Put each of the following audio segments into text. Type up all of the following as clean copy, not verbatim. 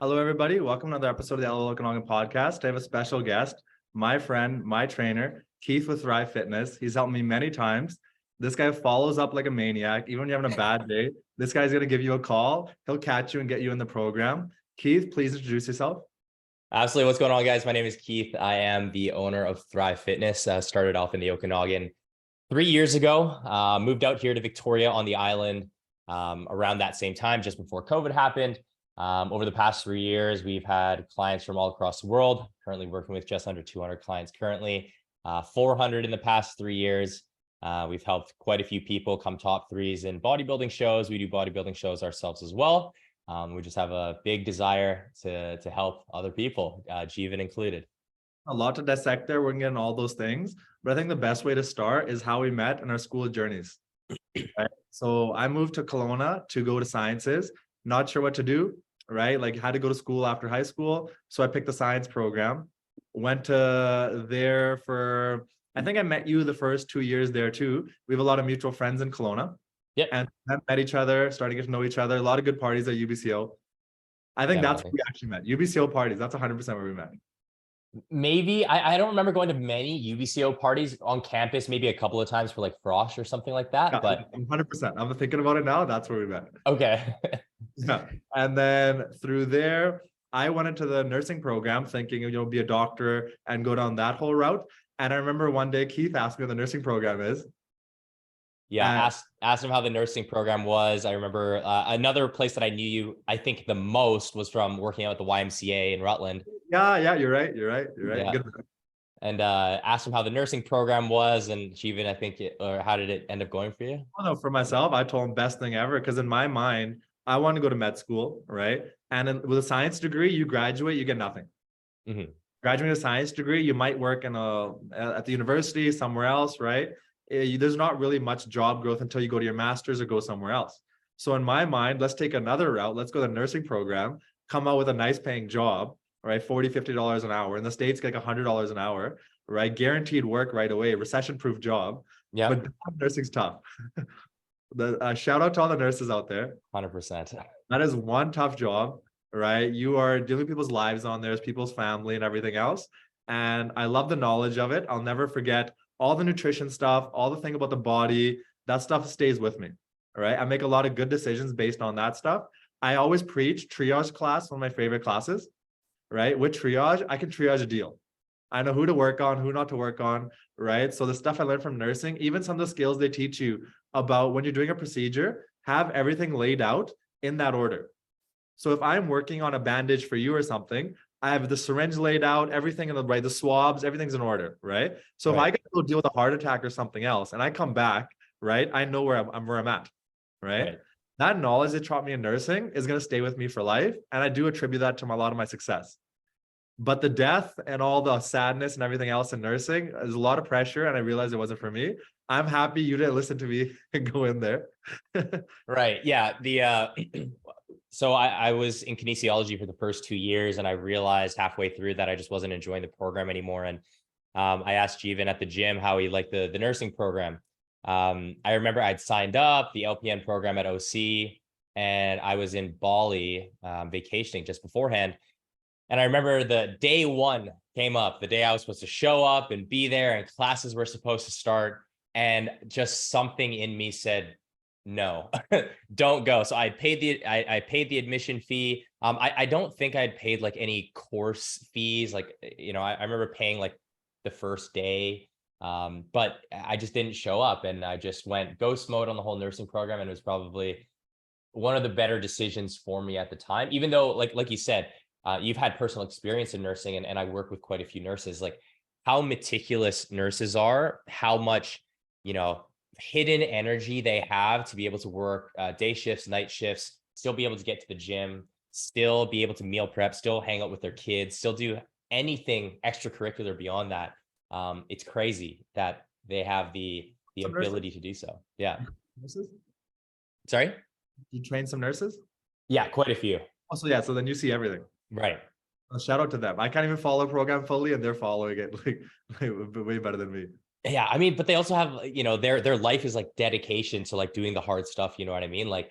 Hello, everybody. Welcome to another episode of the Okanagan podcast. I have a special guest, my friend, my trainer, Keith with Thrive Fitness. He's helped me many times. This guy follows up like a maniac. Even when you're having a bad day, this guy's going to give you a call. He'll catch you and get you in the program. Keith, please introduce yourself. Absolutely. What's going on, guys? My name is Keith. I am the owner of Thrive Fitness. Started off in the Okanagan 3 years ago. Moved out here to Victoria on the island around that same time, just before COVID happened. Over the past 3 years, we've had clients from all across the world. Currently working with just under 200 clients currently, 400 in the past 3 years. We've helped quite a few people come top threes in bodybuilding shows. We do bodybuilding shows ourselves as well. We just have a big desire to help other people, Jewan included. A lot to dissect there. We're going to get into all those things. But I think the best way to start is how we met in our school journeys. Right? So I moved to Kelowna to go to sciences, not sure what to do, right? Like had to go to school after high school. So I picked the science program, went to there for, I think I met you the first 2 years there too. We have a lot of mutual friends in Kelowna. Yep. And then met each other, started to get to know each other. A lot of good parties at UBCO. I think that's where we actually met. UBCO parties. That's 100% where we met. Maybe I don't remember going to many UBCO parties on campus, maybe a couple of times for like Frosh or something like that. Yeah, but 100%. I'm thinking about it now. That's where we met. Okay. Yeah. And then through there, I went into the nursing program thinking, be a doctor and go down that whole route. And I remember one day Keith asked me what the nursing program is. Yeah, asked him how the nursing program was. I remember another place that I knew you, I think the most was from working out at the YMCA in Rutland. Yeah, you're right. Yeah. Good. And asked him how the nursing program was, and Jewan, I think, or how did it end up going for you? Oh, no, for myself, I told him best thing ever, because in my mind, I want to go to med school, right? And with a science degree, you graduate, you get nothing. Mm-hmm. Graduating a science degree, you might work at the university, somewhere else, right? There's not really much job growth until you go to your master's or go somewhere else. So in my mind, let's take another route. Let's go to the nursing program, come out with a nice paying job, right? $40, $50 an hour. In the States, like $100 an hour, right? Guaranteed work right away, recession-proof job. Yeah. But nursing's tough. Shout out to all the nurses out there. 100%. That is one tough job, right? You are dealing with people's lives on there, there's people's family and everything else. And I love the knowledge of it. I'll never forget all the nutrition stuff, all the thing about the body, that stuff stays with me. All right. I make a lot of good decisions based on that stuff. I always preach triage class, one of my favorite classes, right? With triage, I can triage a deal. I know who to work on, who not to work on, right? So the stuff I learned from nursing, even some of the skills they teach you about when you're doing a procedure, have everything laid out in that order. So if I'm working on a bandage for you or something, I have the syringe laid out, everything in the right, the swabs, everything's in order, right? So if I get to go deal with a heart attack or something else, and I come back, right, I know where I'm at, right? That knowledge they taught me in nursing is going to stay with me for life, and I do attribute that to a lot of my success. But the death and all the sadness and everything else in nursing is a lot of pressure, and I realized it wasn't for me. I'm happy you didn't listen to me and go in there. Right. Yeah. So I was in kinesiology for the first 2 years, and I realized halfway through that I just wasn't enjoying the program anymore. And I asked Jewan at the gym how he liked the nursing program. I remember I'd signed up the LPN program at OC, and I was in Bali vacationing just beforehand. And I remember the day one came up, the day I was supposed to show up and be there, and classes were supposed to start. And just something in me said, no, don't go. So I paid the admission fee. I don't think I'd paid like any course fees. Like, I remember paying like the first day, but I just didn't show up, and I just went ghost mode on the whole nursing program. And it was probably one of the better decisions for me at the time, even though like you said, you've had personal experience in nursing, and I work with quite a few nurses, like how meticulous nurses are, how much, hidden energy they have to be able to work day shifts, night shifts, still be able to get to the gym, still be able to meal prep, still hang out with their kids, still do anything extracurricular beyond that. It's crazy that they have the ability to do so. Yeah. Nurses? Sorry? You train some nurses? Yeah, quite a few. Also, yeah. So then you see everything. Right. Shout out to them. I can't even follow a program fully, and they're following it like way better than me. Yeah, I mean, but they also have, their life is like dedication to like doing the hard stuff. You know what I mean? Like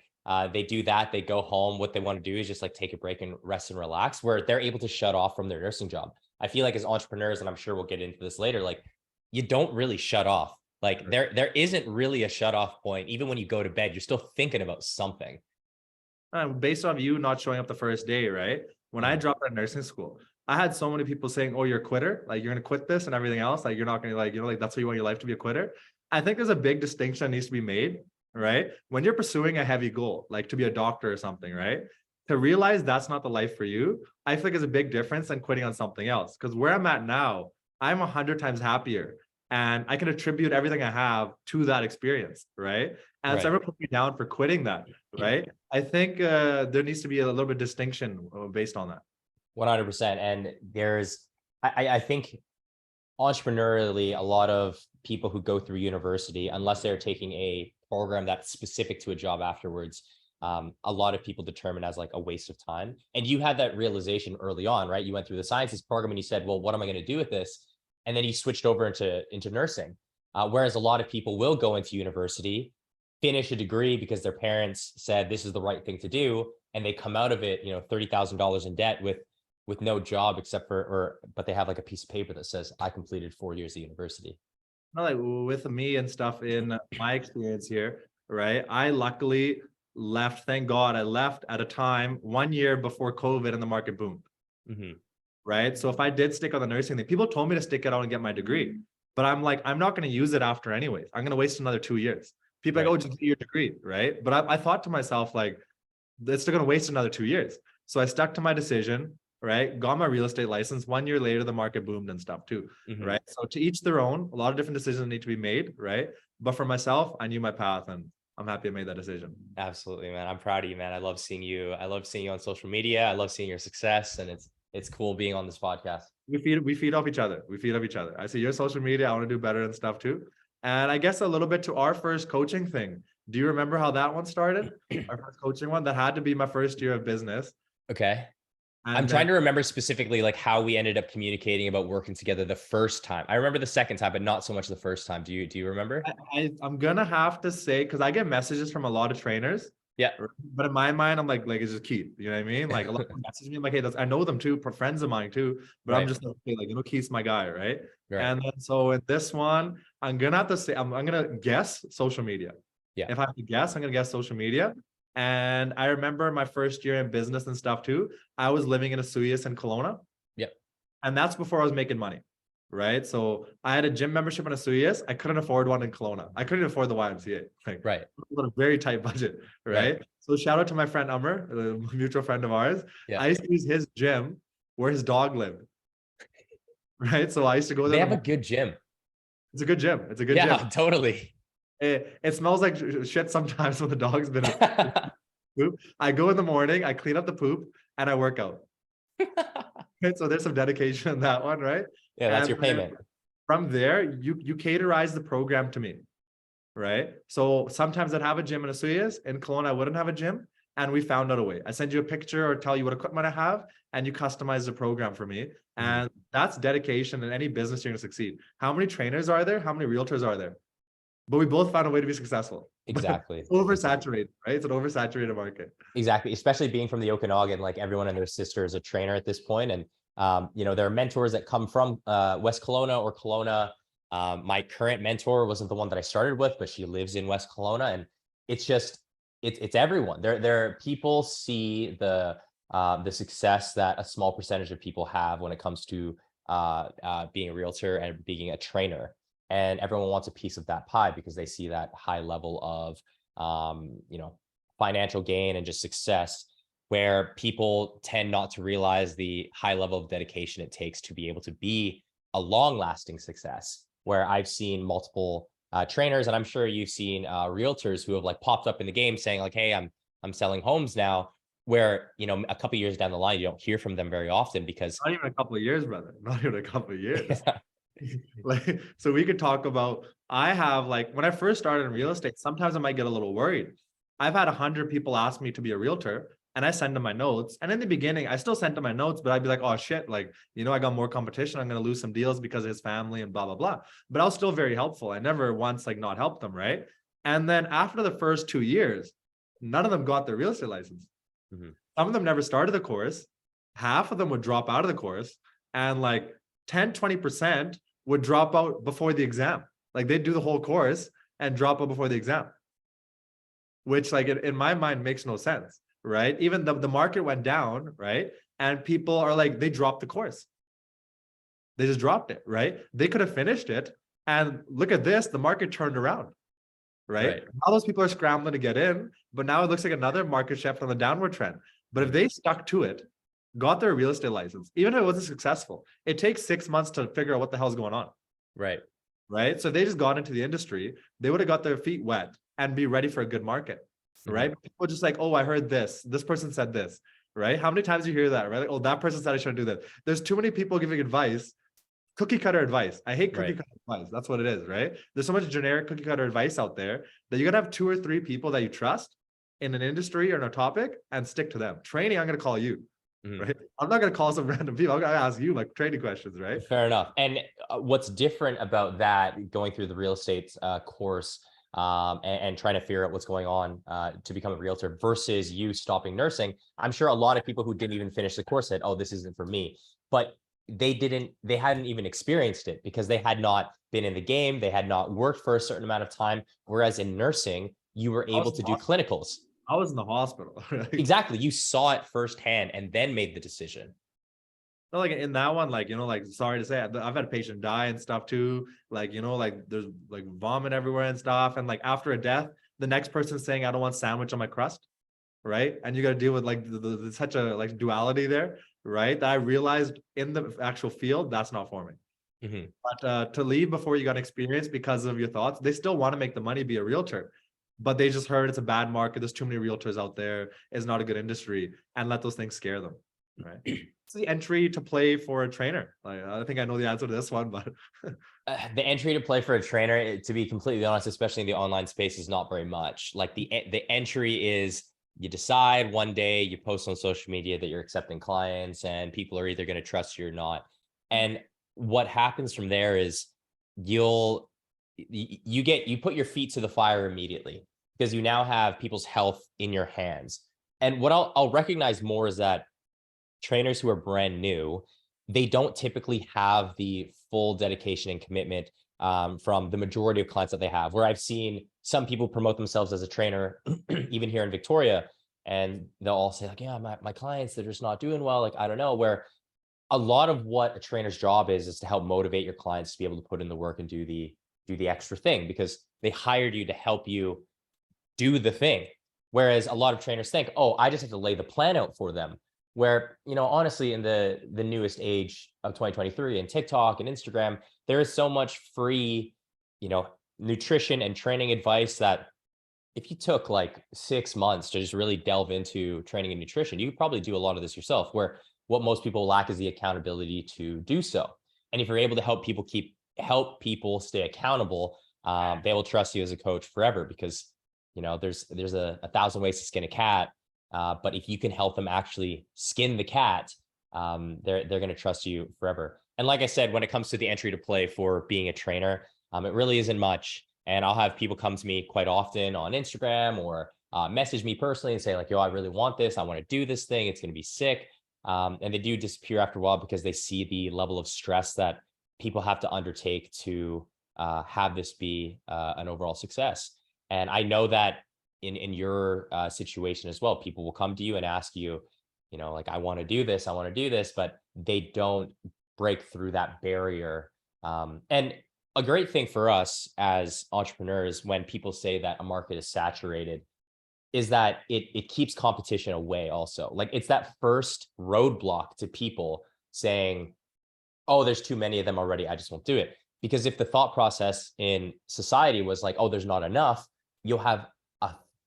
They do that, they go home. What they want to do is just like take a break and rest and relax, where they're able to shut off from their nursing job. I feel like as entrepreneurs, and I'm sure we'll get into this later, like you don't really shut off. Like there isn't really a shut off point. Even when you go to bed, you're still thinking about something. Based on you not showing up the first day, right? When I dropped out of nursing school, I had so many people saying, "Oh, you're a quitter. Like you're gonna quit this and everything else. Like you're not gonna like, like that's what you want your life to be, a quitter." I think there's a big distinction that needs to be made, right? When you're pursuing a heavy goal, like to be a doctor or something, right? To realize that's not the life for you, I feel like is a big difference than quitting on something else. Because where I'm at now, I'm 100 times happier, and I can attribute everything I have to that experience, right? And so everyone put me down for quitting that, right? I think there needs to be a little bit of distinction based on that. 100%. And I think entrepreneurially, a lot of people who go through university, unless they're taking a program that's specific to a job afterwards, a lot of people determine as like a waste of time. And you had that realization early on, right? You went through the sciences program and you said, well, what am I going to do with this? And then you switched over into nursing. Whereas a lot of people will go into university, finish a degree because their parents said this is the right thing to do, and they come out of it, $30,000 in debt with no job except but they have like a piece of paper that says I completed 4 years of university. Not like with me and stuff in my experience here, right? I luckily left. Thank God I left at a time 1 year before COVID and the market boomed. Right. So if I did stick on the nursing thing, people told me to stick it out and get my degree, but I'm like, I'm not going to use it after anyways. I'm going to waste another 2 years. People are like, oh, just get your degree. Right. But I thought to myself, like, it's still going to waste another 2 years. So I stuck to my decision, right? Got my real estate license. 1 year later, the market boomed and stuff too. Right. So to each their own, a lot of different decisions need to be made. Right. But for myself, I knew my path and I'm happy I made that decision. Absolutely, man. I'm proud of you, man. I love seeing you. I love seeing you on social media. I love seeing your success, and it's cool being on this podcast. We feed off each other. We feed off each other. I see your social media. I want to do better and stuff too. And I guess a little bit to our first coaching thing. Do you remember how that one started? Our first coaching one, that had to be my first year of business. Okay. I'm trying to remember specifically like how we ended up communicating about working together the first time. I remember the second time, but not so much the first time. Do you remember? I'm gonna have to say, because I get messages from a lot of trainers. Yeah. But in my mind, I'm like it's just Keith. You know what I mean? Like a lot of people message me, I'm like, hey, I know them too, friends of mine too. But I'm just like, Keith's my guy, right? And then so in this one, I'm gonna have to say, I'm gonna guess social media. Yeah. If I have to guess, I'm gonna guess social media. And I remember my first year in business and stuff too. I was living in a Suyas in Kelowna. Yep. And that's before I was making money. Right. So I had a gym membership in a Suyas. I couldn't afford one in Kelowna. I couldn't afford the YMCA. Like, right. It was a very tight budget. Right. So shout out to my friend Amr, a mutual friend of ours. Yeah. I used to use his gym where his dog lived. Right. So I used to go there. They have a good gym. It's a good gym. It's a good gym. Yeah, totally. It smells like shit sometimes when the dog's been poop. I go in the morning, I clean up the poop, and I work out. Right? So there's some dedication in that one, right? Yeah, that's your payment. From there, you caterize the program to me, right? So sometimes I'd have a gym in Asuyas. In Kelowna, I wouldn't have a gym, and we found out a way. I send you a picture or tell you what equipment I have, and you customize the program for me. And that's dedication in any business you're going to succeed. How many trainers are there? How many realtors are there? But we both found a way to be successful. Exactly. It's oversaturated, right? It's an oversaturated market. Exactly. Especially being from the Okanagan, like everyone and their sister is a trainer at this point. And, there are mentors that come from West Kelowna or Kelowna. My current mentor wasn't the one that I started with, but she lives in West Kelowna. And it's just, it's everyone. There people see the success that a small percentage of people have when it comes to being a realtor and being a trainer. And everyone wants a piece of that pie because they see that high level of, financial gain and just success, where people tend not to realize the high level of dedication it takes to be able to be a long-lasting success. Where I've seen multiple trainers, and I'm sure you've seen realtors who have like popped up in the game saying like, hey, I'm selling homes now, where, a couple of years down the line, you don't hear from them very often because not even a couple of years, brother. Not even a couple of years. Like, so we could talk about, I have like, when I first started in real estate, sometimes I might get a little worried. I've had 100 people ask me to be a realtor and I send them my notes. And in the beginning, I still sent them my notes, but I'd be like, oh shit, like, I got more competition. I'm going to lose some deals because of his family and blah, blah, blah. But I was still very helpful. I never once like not helped them. Right. And then after the first 2 years, none of them got their real estate license. Mm-hmm. Some of them never started the course. Half of them would drop out of the course, and like 10-20% would drop out before the exam. Like they'd do the whole course and drop out before the exam, which like in my mind makes no sense, right? Even the market went down, right? And people are like, they dropped the course. They just dropped it, right? They could have finished it. And look at this, the market turned around, right? Now those people are scrambling to get in, but now it looks like another market shift on the downward trend. But if they stuck to it, got their real estate license, even if it wasn't successful, it takes 6 months to figure out what the hell's going on. Right. So if they just got into the industry, they would have got their feet wet and be ready for a good market. Right. Mm-hmm. People just like, oh, I heard this person said this, right? How many times do you hear that, right? Like, oh, that person said I shouldn't do this. There's too many people giving advice, cookie cutter advice. I hate cookie cutter advice. That's what it is, right? There's so much generic cookie cutter advice out there that you got to have 2 or 3 people that you trust in an industry or in a topic and stick to them. Training, I'm going to call you. Right. I'm not going to call some random people. I'm going to ask you like training questions, right? Fair enough. And what's different about that, going through the real estate course and trying to figure out what's going on to become a realtor versus you stopping nursing, I'm sure a lot of people who didn't even finish the course said, oh, this isn't for me. But they hadn't even experienced it because they had not been in the game. They had not worked for a certain amount of time. Whereas in nursing, you were able to do clinicals. I was in the hospital. Exactly. You saw it firsthand and then made the decision. No, like in that one, like, you know, like, sorry to say, I've had a patient die and stuff too. Like, you know, like there's like vomit everywhere and stuff. And like after a death, the next person's saying, I don't want sandwich on my crust. Right. And you got to deal with like such a like duality there. Right. That I realized in the actual field, that's not for me. Mm-hmm. But to leave before you got experience because of your thoughts, they still want to make the money, be a realtor. But they just heard it's a bad market. There's too many realtors out there. It's not a good industry, and let those things scare them. Right. It's the entry to play for a trainer. Like, I think I know the answer to this one, but the entry to play for a trainer, to be completely honest, especially in the online space, is not very much. Like the entry is you decide one day, you post on social media that you're accepting clients, and people are either going to trust you or not. And what happens from there is you put your feet to the fire immediately because you now have people's health in your hands. And what I'll recognize more is that trainers who are brand new, they don't typically have the full dedication and commitment from the majority of clients that they have, where I've seen some people promote themselves as a trainer, even here in Victoria, and they'll all say like, yeah, my clients, they're just not doing well. Like, I don't know, where a lot of what a trainer's job is to help motivate your clients to be able to put in the work and do the extra thing, because they hired you to help you do the thing. Whereas a lot of trainers think, oh, I just have to lay the plan out for them. Where, you know, honestly, in the newest age of 2023 and TikTok and Instagram, there is so much free, you know, nutrition and training advice that if you took like 6 months to just really delve into training and nutrition, you could probably do a lot of this yourself, where what most people lack is the accountability to do so. And if you're able to help people stay accountable, they will trust you as a coach forever, because, you know, there's a 1,000 ways to skin a cat. But if you can help them actually skin the cat, they're going to trust you forever. And like I said, when it comes to the entry to play for being a trainer, it really isn't much. And I'll have people come to me quite often on Instagram or message me personally and say like, yo, I really want this. I want to do this thing. It's going to be sick. And they do disappear after a while because they see the level of stress that people have to undertake to have this be an overall success. And I know that in your situation as well, people will come to you and ask you, you know, like, I want to do this, but they don't break through that barrier. And a great thing for us as entrepreneurs, when people say that a market is saturated, is that it keeps competition away also. Like, it's that first roadblock to people saying, oh, there's too many of them already, I just won't do it. Because if the thought process in society was like, oh, there's not enough, you'll have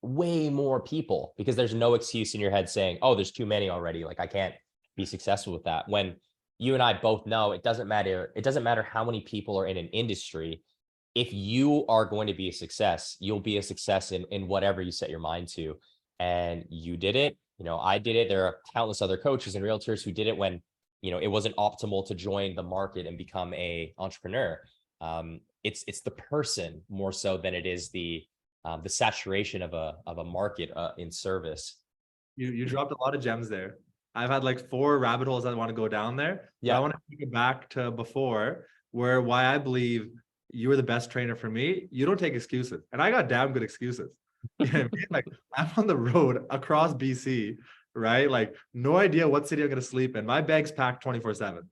way more people, because there's no excuse in your head saying, oh, there's too many already, like I can't be successful with that. When you and I both know it doesn't matter how many people are in an industry. If you are going to be a success, you'll be a success in whatever you set your mind to. And you did it, you know, I did it. There are countless other coaches and realtors who did it when, you know, it wasn't optimal to join the market and become a entrepreneur. It's the person more so than it is the the saturation of a market in service. You dropped a lot of gems there. I've had like 4 rabbit holes I want to go down there. But I want to take it back to before, where why I believe you were the best trainer for me. You don't take excuses, and I got damn good excuses. You know what I mean? Like, I'm on the road across BC, right? Like, no idea what city I'm gonna sleep in. My bag's packed 24/7.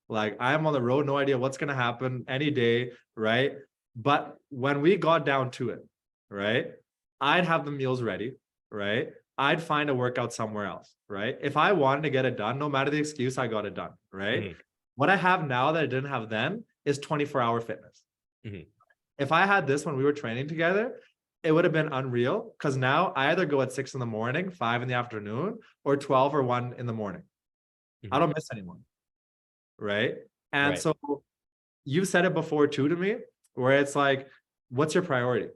Like, I'm on the road, no idea what's gonna happen any day, right? But when we got down to it, right, I'd have the meals ready, right? I'd find a workout somewhere else, right? If I wanted to get it done, no matter the excuse, I got it done, right? Mm-hmm. What I have now that I didn't have then is 24-hour fitness. Mm-hmm. If I had this when we were training together, it would have been unreal, because now I either go at 6 in the morning, 5 in the afternoon, or 12 or 1 in the morning. Mm-hmm. I don't miss anyone, right? And Right. so you said it before too to me, where it's like, what's your priority?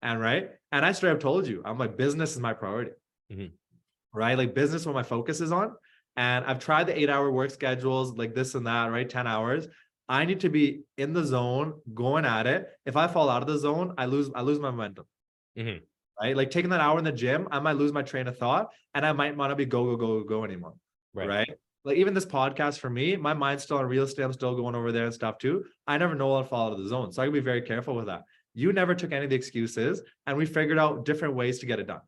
And right. And I straight up told you, I'm like, business is my priority. Mm-hmm. Right? Like, business is what my focus is on. And I've tried the 8-hour work schedules, like this and that, right? 10 hours. I need to be in the zone, going at it. If I fall out of the zone, I lose my momentum. Mm-hmm. Right? Like, taking that hour in the gym, I might lose my train of thought, and I might not be go anymore. Right? Like, even this podcast for me, my mind's still on real estate. I'm still going over there and stuff too. I never know I'll fall out of the zone. So I can be very careful with that. You never took any of the excuses, and we figured out different ways to get it done.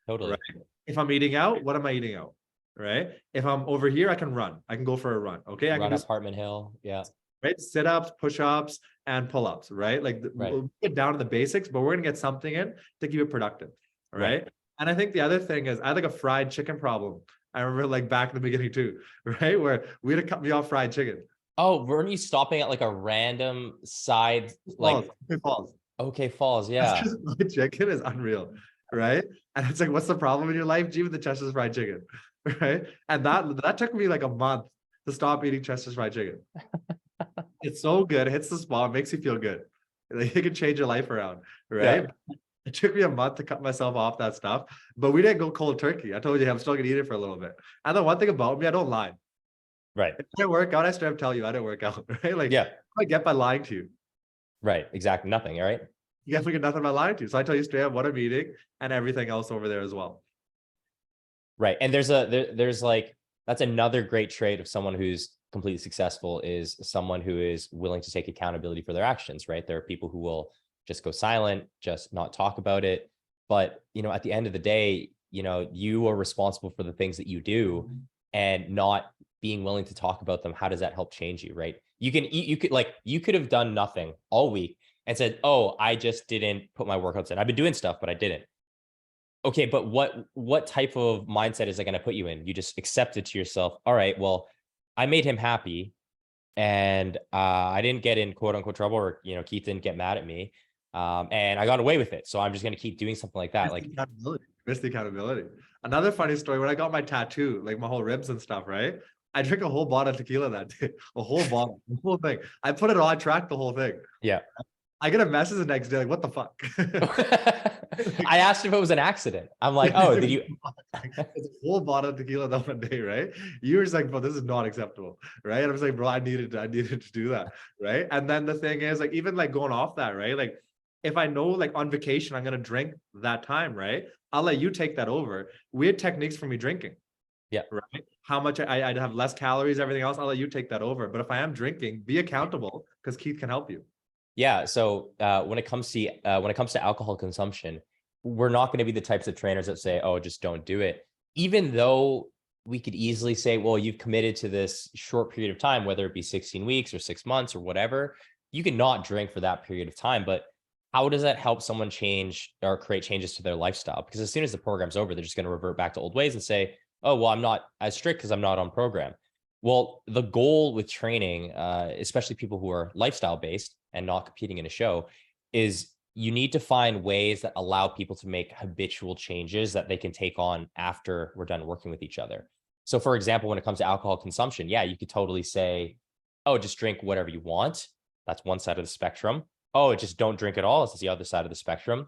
Totally. Right? If I'm eating out, what am I eating out? Right? If I'm over here, I can run. I can go for a run. Okay. I Run can do Apartment Hill. Yeah. right, sit-ups, push-ups, and pull-ups. Right? Like, we'll get down to the basics, but we're gonna get something in to keep it productive. Right? And I think the other thing is, I had like a fried chicken problem. I remember, like, back in the beginning too, right? Where we had to cut me off fried chicken. Oh, weren't you stopping at like a random side, like Falls. Okay, Falls, yeah. Fried chicken is unreal, right? And it's like, what's the problem in your life? Even the Chester's fried chicken, right? And that took me like a month to stop eating Chester's fried chicken. It's so good, it hits the spot, makes you feel good. Like, it can change your life around, right? Yeah. It took me a month to cut myself off that stuff, but we didn't go cold turkey. I told you I'm still gonna eat it for a little bit. And the one thing about me, I don't lie. Right. If I didn't work out, I straight up tell you I didn't work out, right? Like, yeah, I get by lying to you. Right, exactly, nothing, right? You definitely get nothing by lying to you. So I tell you straight up what I'm eating and everything else over there as well. Right, and there's like, that's another great trait of someone who's completely successful, is someone who is willing to take accountability for their actions, right? There are people who will just go silent, just not talk about it. But, at the end of the day, you are responsible for the things that you do, and not being willing to talk about them. How does that help change you, right? You could have done nothing all week and said, oh, I just didn't put my workouts in. I've been doing stuff, but I didn't. Okay, but what type of mindset is that going to put you in? You just accept it to yourself. All right, well, I made him happy, and I didn't get in quote unquote trouble, or Keith didn't get mad at me, and I got away with it. So I'm just going to keep doing something like that. Like, miss the accountability. Another funny story: when I got my tattoo, like my whole ribs and stuff, right? I drank a whole bottle of tequila that day, a whole bottle, the whole thing. I put it on, I tracked the whole thing. Yeah. I get a message the next day, like, what the fuck? I asked if it was an accident. I'm like, oh, did you? It's a whole bottle of tequila that one day, right? You were just like, bro, this is not acceptable, right? And I was like, bro, I needed to do that, right? And then the thing is, like, even like going off that, right? Like, if I know, like, on vacation I'm gonna drink that time, right? I'll let you take that over. We had techniques for me drinking. Yeah. Right. How much I'd have less calories, everything else. I'll let you take that over. But if I am drinking, be accountable, because Keith can help you. Yeah. So when it comes to alcohol consumption, we're not going to be the types of trainers that say, oh, just don't do it. Even though we could easily say, well, you've committed to this short period of time, whether it be 16 weeks or 6 months or whatever, you can not drink for that period of time. But how does that help someone change or create changes to their lifestyle? Because as soon as the program's over, they're just going to revert back to old ways and say, oh, well, I'm not as strict because I'm not on program. Well, the goal with training, especially people who are lifestyle based and not competing in a show, is you need to find ways that allow people to make habitual changes that they can take on after we're done working with each other. So for example, when it comes to alcohol consumption, yeah, you could totally say, oh, just drink whatever you want. That's one side of the spectrum. Oh, just don't drink at all. It's the other side of the spectrum.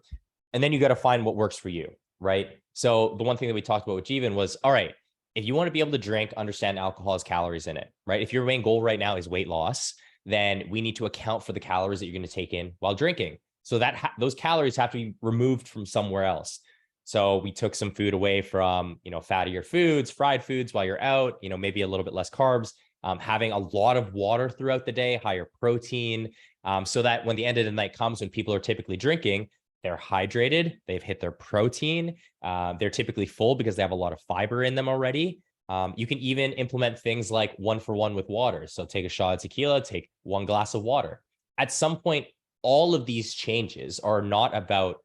And then you got to find what works for you, right? So the one thing that we talked about with Jewan was, all right, if you want to be able to drink, understand alcohol has calories in it, right? If your main goal right now is weight loss, then we need to account for the calories that you're going to take in while drinking. So that those calories have to be removed from somewhere else. So we took some food away from, fattier foods, fried foods while you're out, maybe a little bit less carbs, having a lot of water throughout the day, higher protein, so that when the end of the night comes, when people are typically drinking, they're hydrated, they've hit their protein, they're typically full because they have a lot of fiber in them already. You can even implement things like 1-for-1 with water. So take a shot of tequila, take 1 glass of water. At some point, all of these changes are not about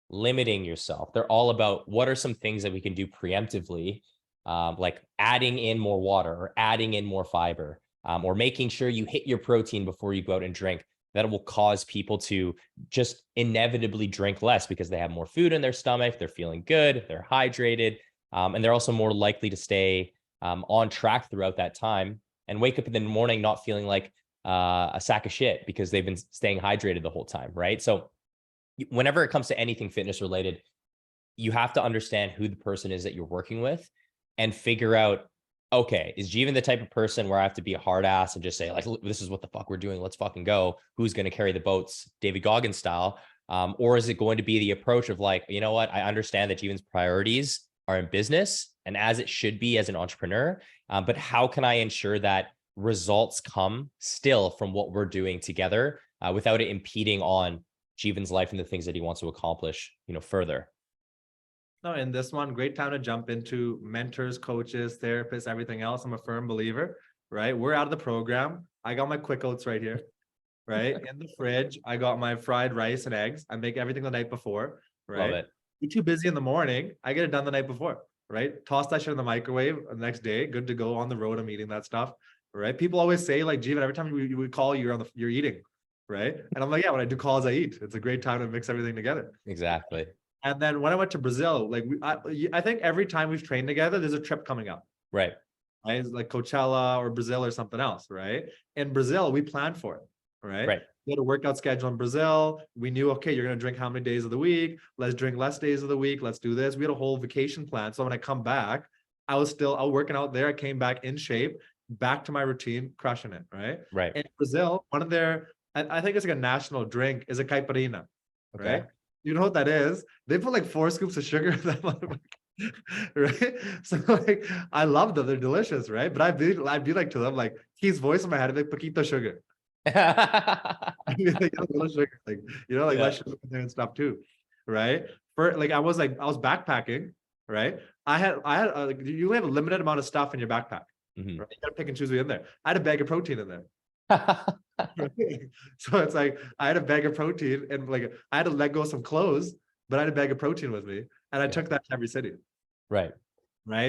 limiting yourself. They're all about what are some things that we can do preemptively, like adding in more water or adding in more fiber, or making sure you hit your protein before you go out and drink. That will cause people to just inevitably drink less because they have more food in their stomach, they're feeling good, they're hydrated, and they're also more likely to stay on track throughout that time and wake up in the morning not feeling like a sack of shit because they've been staying hydrated the whole time, right? So whenever it comes to anything fitness related, you have to understand who the person is that you're working with and figure out, okay, is Jeevan the type of person where I have to be a hard ass and just say, like, this is what the fuck we're doing, let's fucking go. Who's going to carry the boats, David Goggins style? Or is it going to be the approach of like, you know what, I understand that Jeevan's priorities are in business and as it should be as an entrepreneur, but how can I ensure that results come still from what we're doing together without it impeding on Jeevan's life and the things that he wants to accomplish, further? No, in this one, great time to jump into mentors, coaches, therapists, everything else. I'm a firm believer, right? We're out of the program. I got my quick oats right here, right? In the fridge, I got my fried rice and eggs. I make everything the night before, right? Love it. You're too busy in the morning. I get it done the night before, right? Toss that shit in the microwave the next day. Good to go on the road. I'm eating that stuff, right? People always say like, Jeevan, every time we call you, you're eating, right? And I'm like, yeah, when I do calls, I eat. It's a great time to mix everything together. Exactly. And then when I went to Brazil, like I think every time we've trained together, there's a trip coming up. Right. Right. It's like Coachella or Brazil or something else. Right. In Brazil, we planned for it. Right. Right. We had a workout schedule in Brazil. We knew, okay, you're going to drink how many days of the week? Let's drink less days of the week. Let's do this. We had a whole vacation plan. So when I come back, I was working out there. I came back in shape, back to my routine, crushing it. Right. Right. In Brazil, one of their, I think it's like a national drink is a caipirinha. Okay. Right. You know what that is? They put like 4 scoops of sugar in that, right? So like, I love them. They're delicious, right? But I'd be like to them, like Keith's voice in my head, I'd be like, poquito sugar. I'd be like, a little sugar, like, like less sugar in there and stuff too, right? For like, I was backpacking, right? I had you only have a limited amount of stuff in your backpack, right? You gotta pick and choose what's in there. I had a bag of protein in there. So it's like I had a bag of protein and like I had to let go of some clothes, but I had a bag of protein with me and I took that to every city. Right.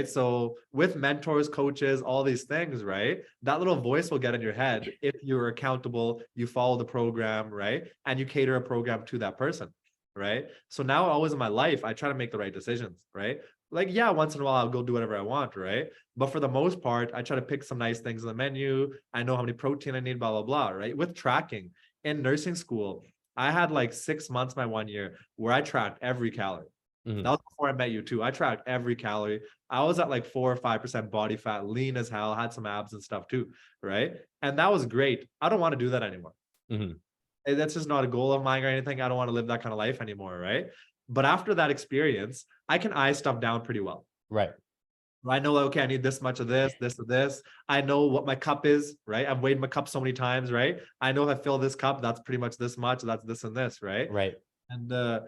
So with mentors, coaches, all these things, right? That little voice will get in your head if you're accountable, you follow the program, right? And you cater a program to that person, right? So now always in my life, I try to make the right decisions, right? Like, yeah, once in a while I'll go do whatever I want, right? But for the most part, I try to pick some nice things in the menu. I know how many protein I need, blah, blah, blah, right? With tracking in nursing school, I had like 6 months my 1 year where I tracked every calorie. That was before I met you too. I tracked every calorie. I was at like 4 or 5% body fat, lean as hell, had some abs and stuff too, right? And that was great. I don't want to do that anymore. That's just not a goal of mine or anything. I don't want to live that kind of life anymore, right? But after that experience, I can eye stuff down pretty well. Right. I know, okay, I need this much of this, this of this. I know what my cup is, right? I've weighed my cup so many times, right? I know if I fill this cup, that's pretty much this much, that's this and this, right? Right. And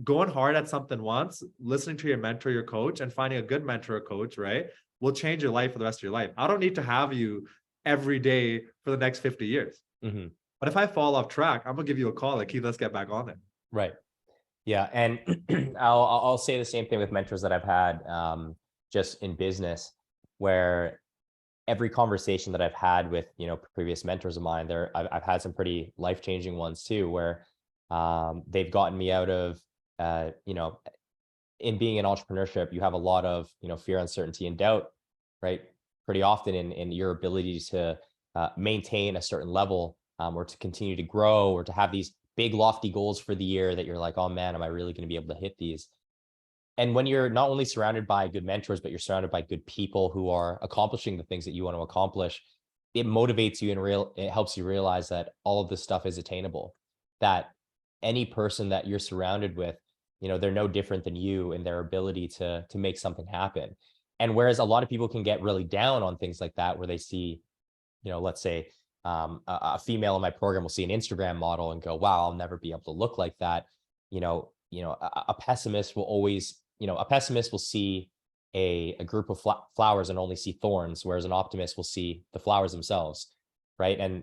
going hard at something once, listening to your mentor, your coach, and finding a good mentor or coach, right, will change your life for the rest of your life. I don't need to have you every day for the next 50 years. But if I fall off track, I'm gonna give you a call, like, Keith, let's get back on it. Right. Yeah. And I'll say the same thing with mentors that I've had just in business, where every conversation that I've had with, previous mentors of mine, I've had some pretty life-changing ones too, where they've gotten me out of, in being in entrepreneurship, you have a lot of, fear, uncertainty, and doubt, right? Pretty often in your ability to maintain a certain level or to continue to grow or to have these big lofty goals for the year that you're like, oh man, am I really going to be able to hit these? And when you're not only surrounded by good mentors, but you're surrounded by good people who are accomplishing the things that you want to accomplish, it motivates you and it helps you realize that all of this stuff is attainable, that any person that you're surrounded with, they're no different than you in their ability to make something happen. And whereas a lot of people can get really down on things like that, where they see, let's say a female in my program will see an Instagram model and go, wow, I'll never be able to look like that. A pessimist will always, a pessimist will see a group of flowers and only see thorns, whereas an optimist will see the flowers themselves. Right. And,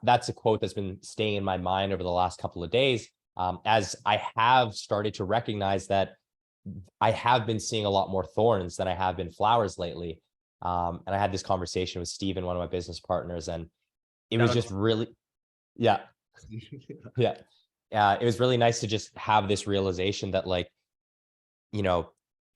that's a quote that's been staying in my mind over the last couple of days, as I have started to recognize that I have been seeing a lot more thorns than I have been flowers lately. And I had this conversation with Steven, one of my business partners, and it was just really, yeah, yeah. It was really nice to just have this realization that, like,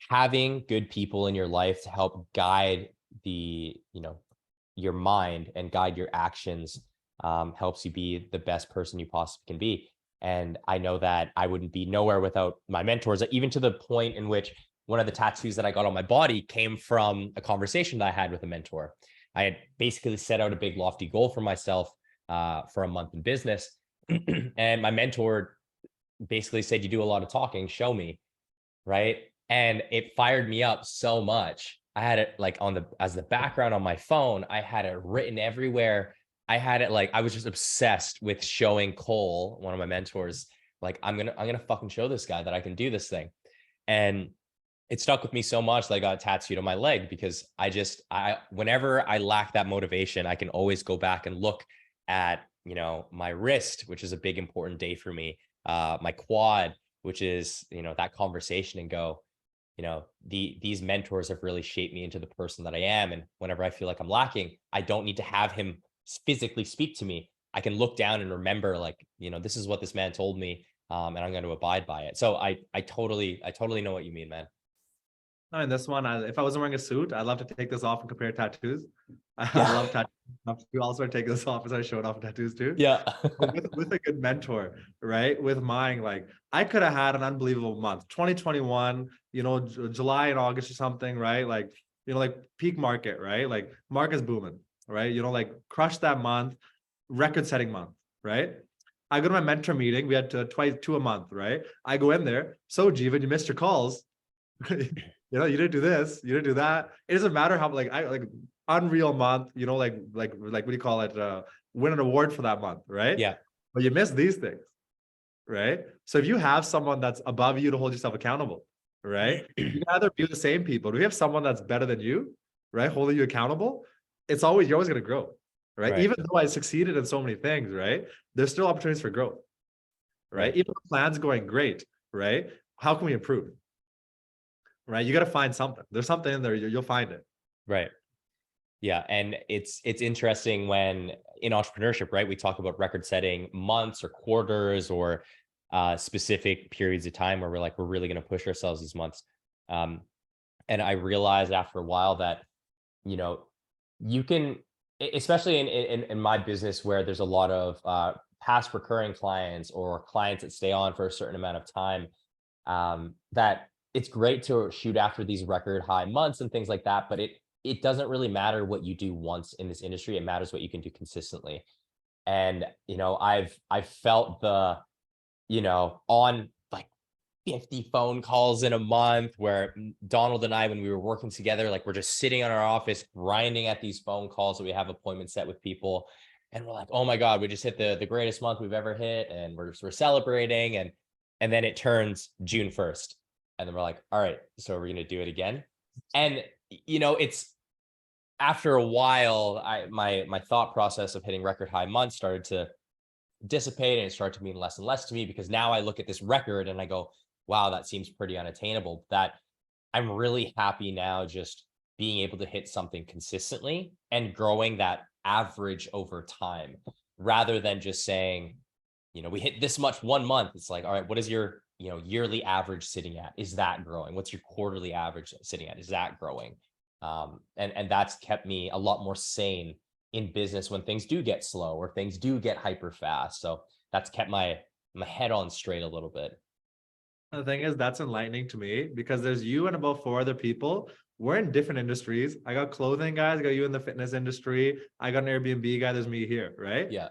having good people in your life to help guide your mind and guide your actions, helps you be the best person you possibly can be. And I know that I wouldn't be nowhere without my mentors, even to the point in which one of the tattoos that I got on my body came from a conversation that I had with a mentor. I had basically set out a big lofty goal for myself for a month in business. And my mentor basically said, you do a lot of talking, show me. Right. And it fired me up so much. I had it like as the background on my phone. I had it written everywhere. I had it like, I was just obsessed with showing Cole, one of my mentors, like, I'm going to fucking show this guy that I can do this thing. And it stuck with me so much that I got tattooed on my leg, because whenever I lack that motivation, I can always go back and look at, my wrist, which is a big important day for me, my quad, which is, that conversation, and go, these mentors have really shaped me into the person that I am. And whenever I feel like I'm lacking, I don't need to have him physically speak to me. I can look down and remember, like, this is what this man told me, and I'm going to abide by it. So I totally know what you mean, man. No, in this one, if I wasn't wearing a suit, I'd love to take this off and compare tattoos. Yeah. I love tattoos. You also take this off as I showed off tattoos too. Yeah. with a good mentor, right? With mine, like, I could have had an unbelievable month. 2021, July and August or something, right? Like, like peak market, right? Like, market's booming, right? Like, crush that month, record-setting month, right? I go to my mentor meeting. We had two a month, right? I go in there. So, Jewan, you missed your calls. You didn't do this, you didn't do that. It doesn't matter how, like, unreal month, like what do you call it? Win an award for that month, right? Yeah. But you miss these things, right? So if you have someone that's above you to hold yourself accountable, right? You can either be the same people. Do we have someone that's better than you, right? Holding you accountable. You're always going to grow, right? Even though I succeeded in so many things, right? There's still opportunities for growth, right? Even the plan's going great, right? How can we improve? Right? You got to find something. There's something in there. You'll find it. Right. Yeah. And it's interesting when in entrepreneurship, right, we talk about record setting months or quarters or specific periods of time where we're really going to push ourselves these months. And I realized after a while that, you can, especially in my business where there's a lot of past recurring clients or clients that stay on for a certain amount of time, that it's great to shoot after these record high months and things like that, but it doesn't really matter what you do once in this industry. It matters what you can do consistently. And, I've felt the, on like 50 phone calls in a month where Donald and I, when we were working together, like, we're just sitting in our office, grinding at these phone calls that we have appointments set with people. And we're like, oh my God, we just hit the greatest month we've ever hit. And we're celebrating. And then it turns June 1st. And then we're like, all right, so we're going to do it again. And, it's after a while, my thought process of hitting record high months started to dissipate, and it started to mean less and less to me, because now I look at this record and I go, wow, that seems pretty unattainable. That I'm really happy now just being able to hit something consistently and growing that average over time, rather than just saying, we hit this much one month. It's like, all right, what is your yearly average sitting at? Is that growing? What's your quarterly average sitting at? Is that growing? And that's kept me a lot more sane in business when things do get slow or things do get hyper fast. So that's kept my head on straight a little bit. The thing is, that's enlightening to me, because there's you and about 4 other people. We're in different industries. I got clothing guys, I got you in the fitness industry. I got an Airbnb guy. There's me here, right? Yeah.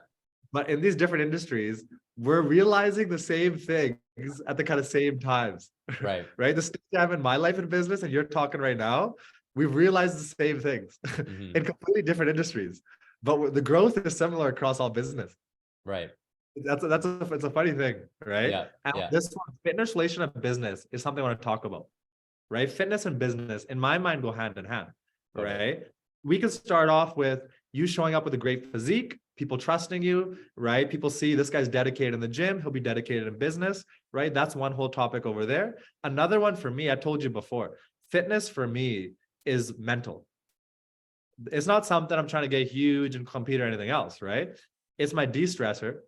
But in these different industries, we're realizing the same things at the kind of same times, Right. right? The stage I'm in my life in business and you're talking right now, we've realized the same things Mhm. in completely different industries, but the growth is similar across all business. Right. It's a funny thing, right? Yeah. And Yeah. this one, fitness relation of business is something I want to talk about, right? Fitness and business, in my mind, go hand in hand, Totally. right? We could start off with you showing up with a great physique, people trusting you, right? People see this guy's dedicated in the gym, he'll be dedicated in business, right? That's one whole topic over there. Another one for me, I told you before, fitness for me is mental. It's not something I'm trying to get huge and compete or anything else, right? It's my de-stressor.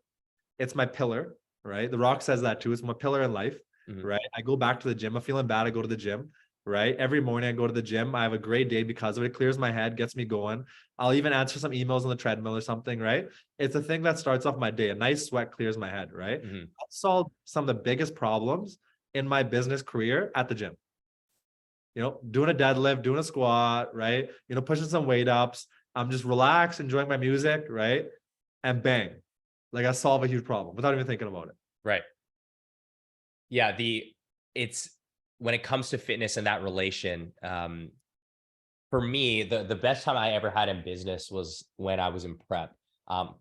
It's my pillar, right? The Rock says that too. It's my pillar in life, Mhm. right? I go back to the gym. I'm feeling bad. I go to the gym, right? Every morning I go to the gym. I have a great day because of it. It clears my head, gets me going. I'll even answer some emails on the treadmill or something, right? It's a thing that starts off my day. A nice sweat clears my head, right? Mhm. I solved some of the biggest problems in my business career at the gym. Doing a deadlift, doing a squat, right? Pushing some weight ups. I'm just relaxed, enjoying my music, right? And bang, like I solve a huge problem without even thinking about it. Right. Yeah. It's when it comes to fitness and that relation, for me, the best time I ever had in business was when I was in prep.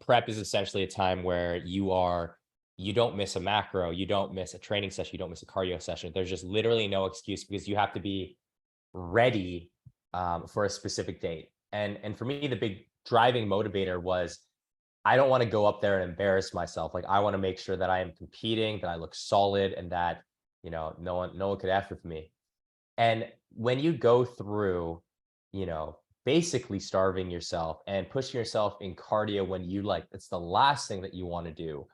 Prep is essentially a time where you don't miss a macro, you don't miss a training session, you don't miss a cardio session. There's just literally no excuse because you have to be ready for a specific date. And for me, the big driving motivator was I don't want to go up there and embarrass myself. Like I want to make sure that I am competing, that I look solid, and that no one could F with me. And when you go through, basically starving yourself and pushing yourself in cardio when you like, it's the last thing that you want to do,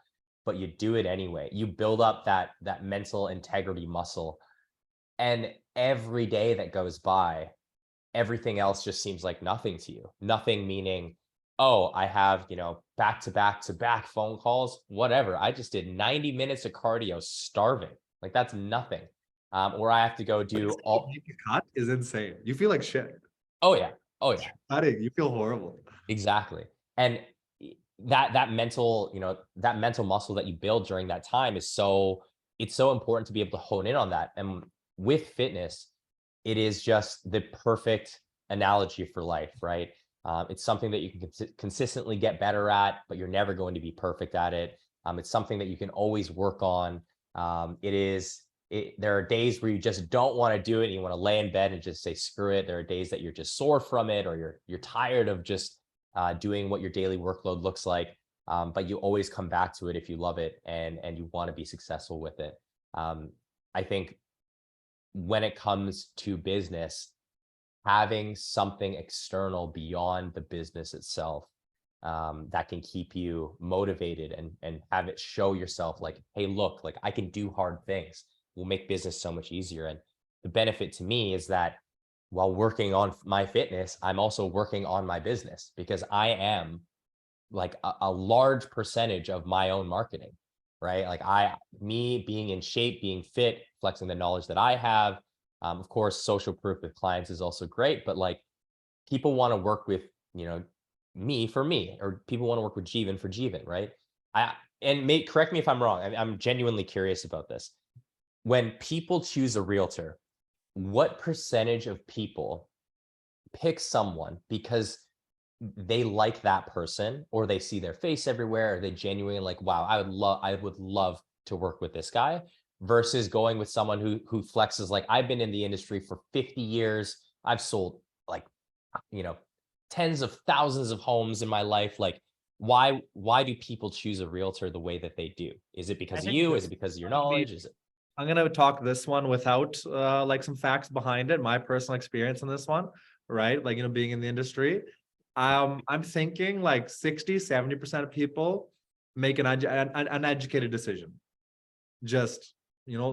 but you do it anyway. You build up that mental integrity muscle. And every day that goes by, everything else just seems like nothing to you. Nothing meaning, oh, I have, back to back to back phone calls, whatever. I just did 90 minutes of cardio starving. Like that's nothing. Or I have to go do all. Make a cut is insane. You feel like shit. Oh yeah. Oh yeah. Cutting, you feel horrible. Exactly. And that mental, that mental muscle that you build during that time it's so important to be able to hone in on that. And with fitness, it is just the perfect analogy for life, right? It's something that you can consistently get better at, but you're never going to be perfect at it. It's something that you can always work on. There are days where you just don't want to do it and you want to lay in bed and just say screw it. There are days that you're just sore from it, or you're tired of just doing what your daily workload looks like. But you always come back to it if you love it and you want to be successful with it. I think when it comes to business, having something external beyond the business itself that can keep you motivated and have it show yourself like, hey, look, like I can do hard things will make business so much easier. And the benefit to me is that while working on my fitness, I'm also working on my business because I am like a large percentage of my own marketing, right? Like me being in shape, being fit, flexing the knowledge that I have. Of course, social proof with clients is also great, but like people want to work with, you know, me for me, or people want to work with Jeevan for Jeevan, right? I correct me if I'm wrong. I'm genuinely curious about this. When people choose a realtor, what percentage of people pick someone because they like that person or they see their face everywhere, or they genuinely like, wow, I would love to work with this guy, versus going with someone who flexes like, I've been in the industry for 50 years. I've sold like, you know, tens of thousands of homes in my life. Like, why do people choose a realtor the way that they do? Is it I because of think you? Is this it because of your one would be, knowledge? Is it I'm gonna talk this one without like some facts behind it, my personal experience in this one, right? Like, being in the industry. I'm thinking like 60-70% of people make an uneducated decision. Just,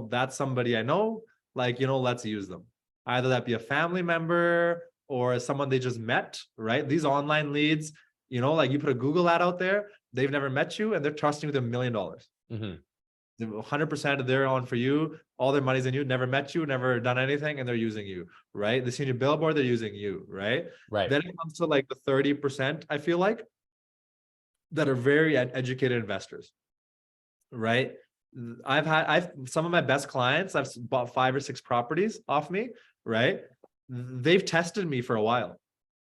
that's somebody I know, like, let's use them. Either that be a family member or someone they just met, right? These online leads, like you put a Google ad out there, they've never met you and they're trusting you with $1 million. Mhm. 100% of their on for you, all their money's in you, never met you, never done anything, and they're using you, right? They see your billboard, they're using you, right? Right? Then it comes to like the 30%, I feel like that are very educated investors, right? I've some of my best clients, I've bought 5 or 6 properties off me, right? They've tested me for a while,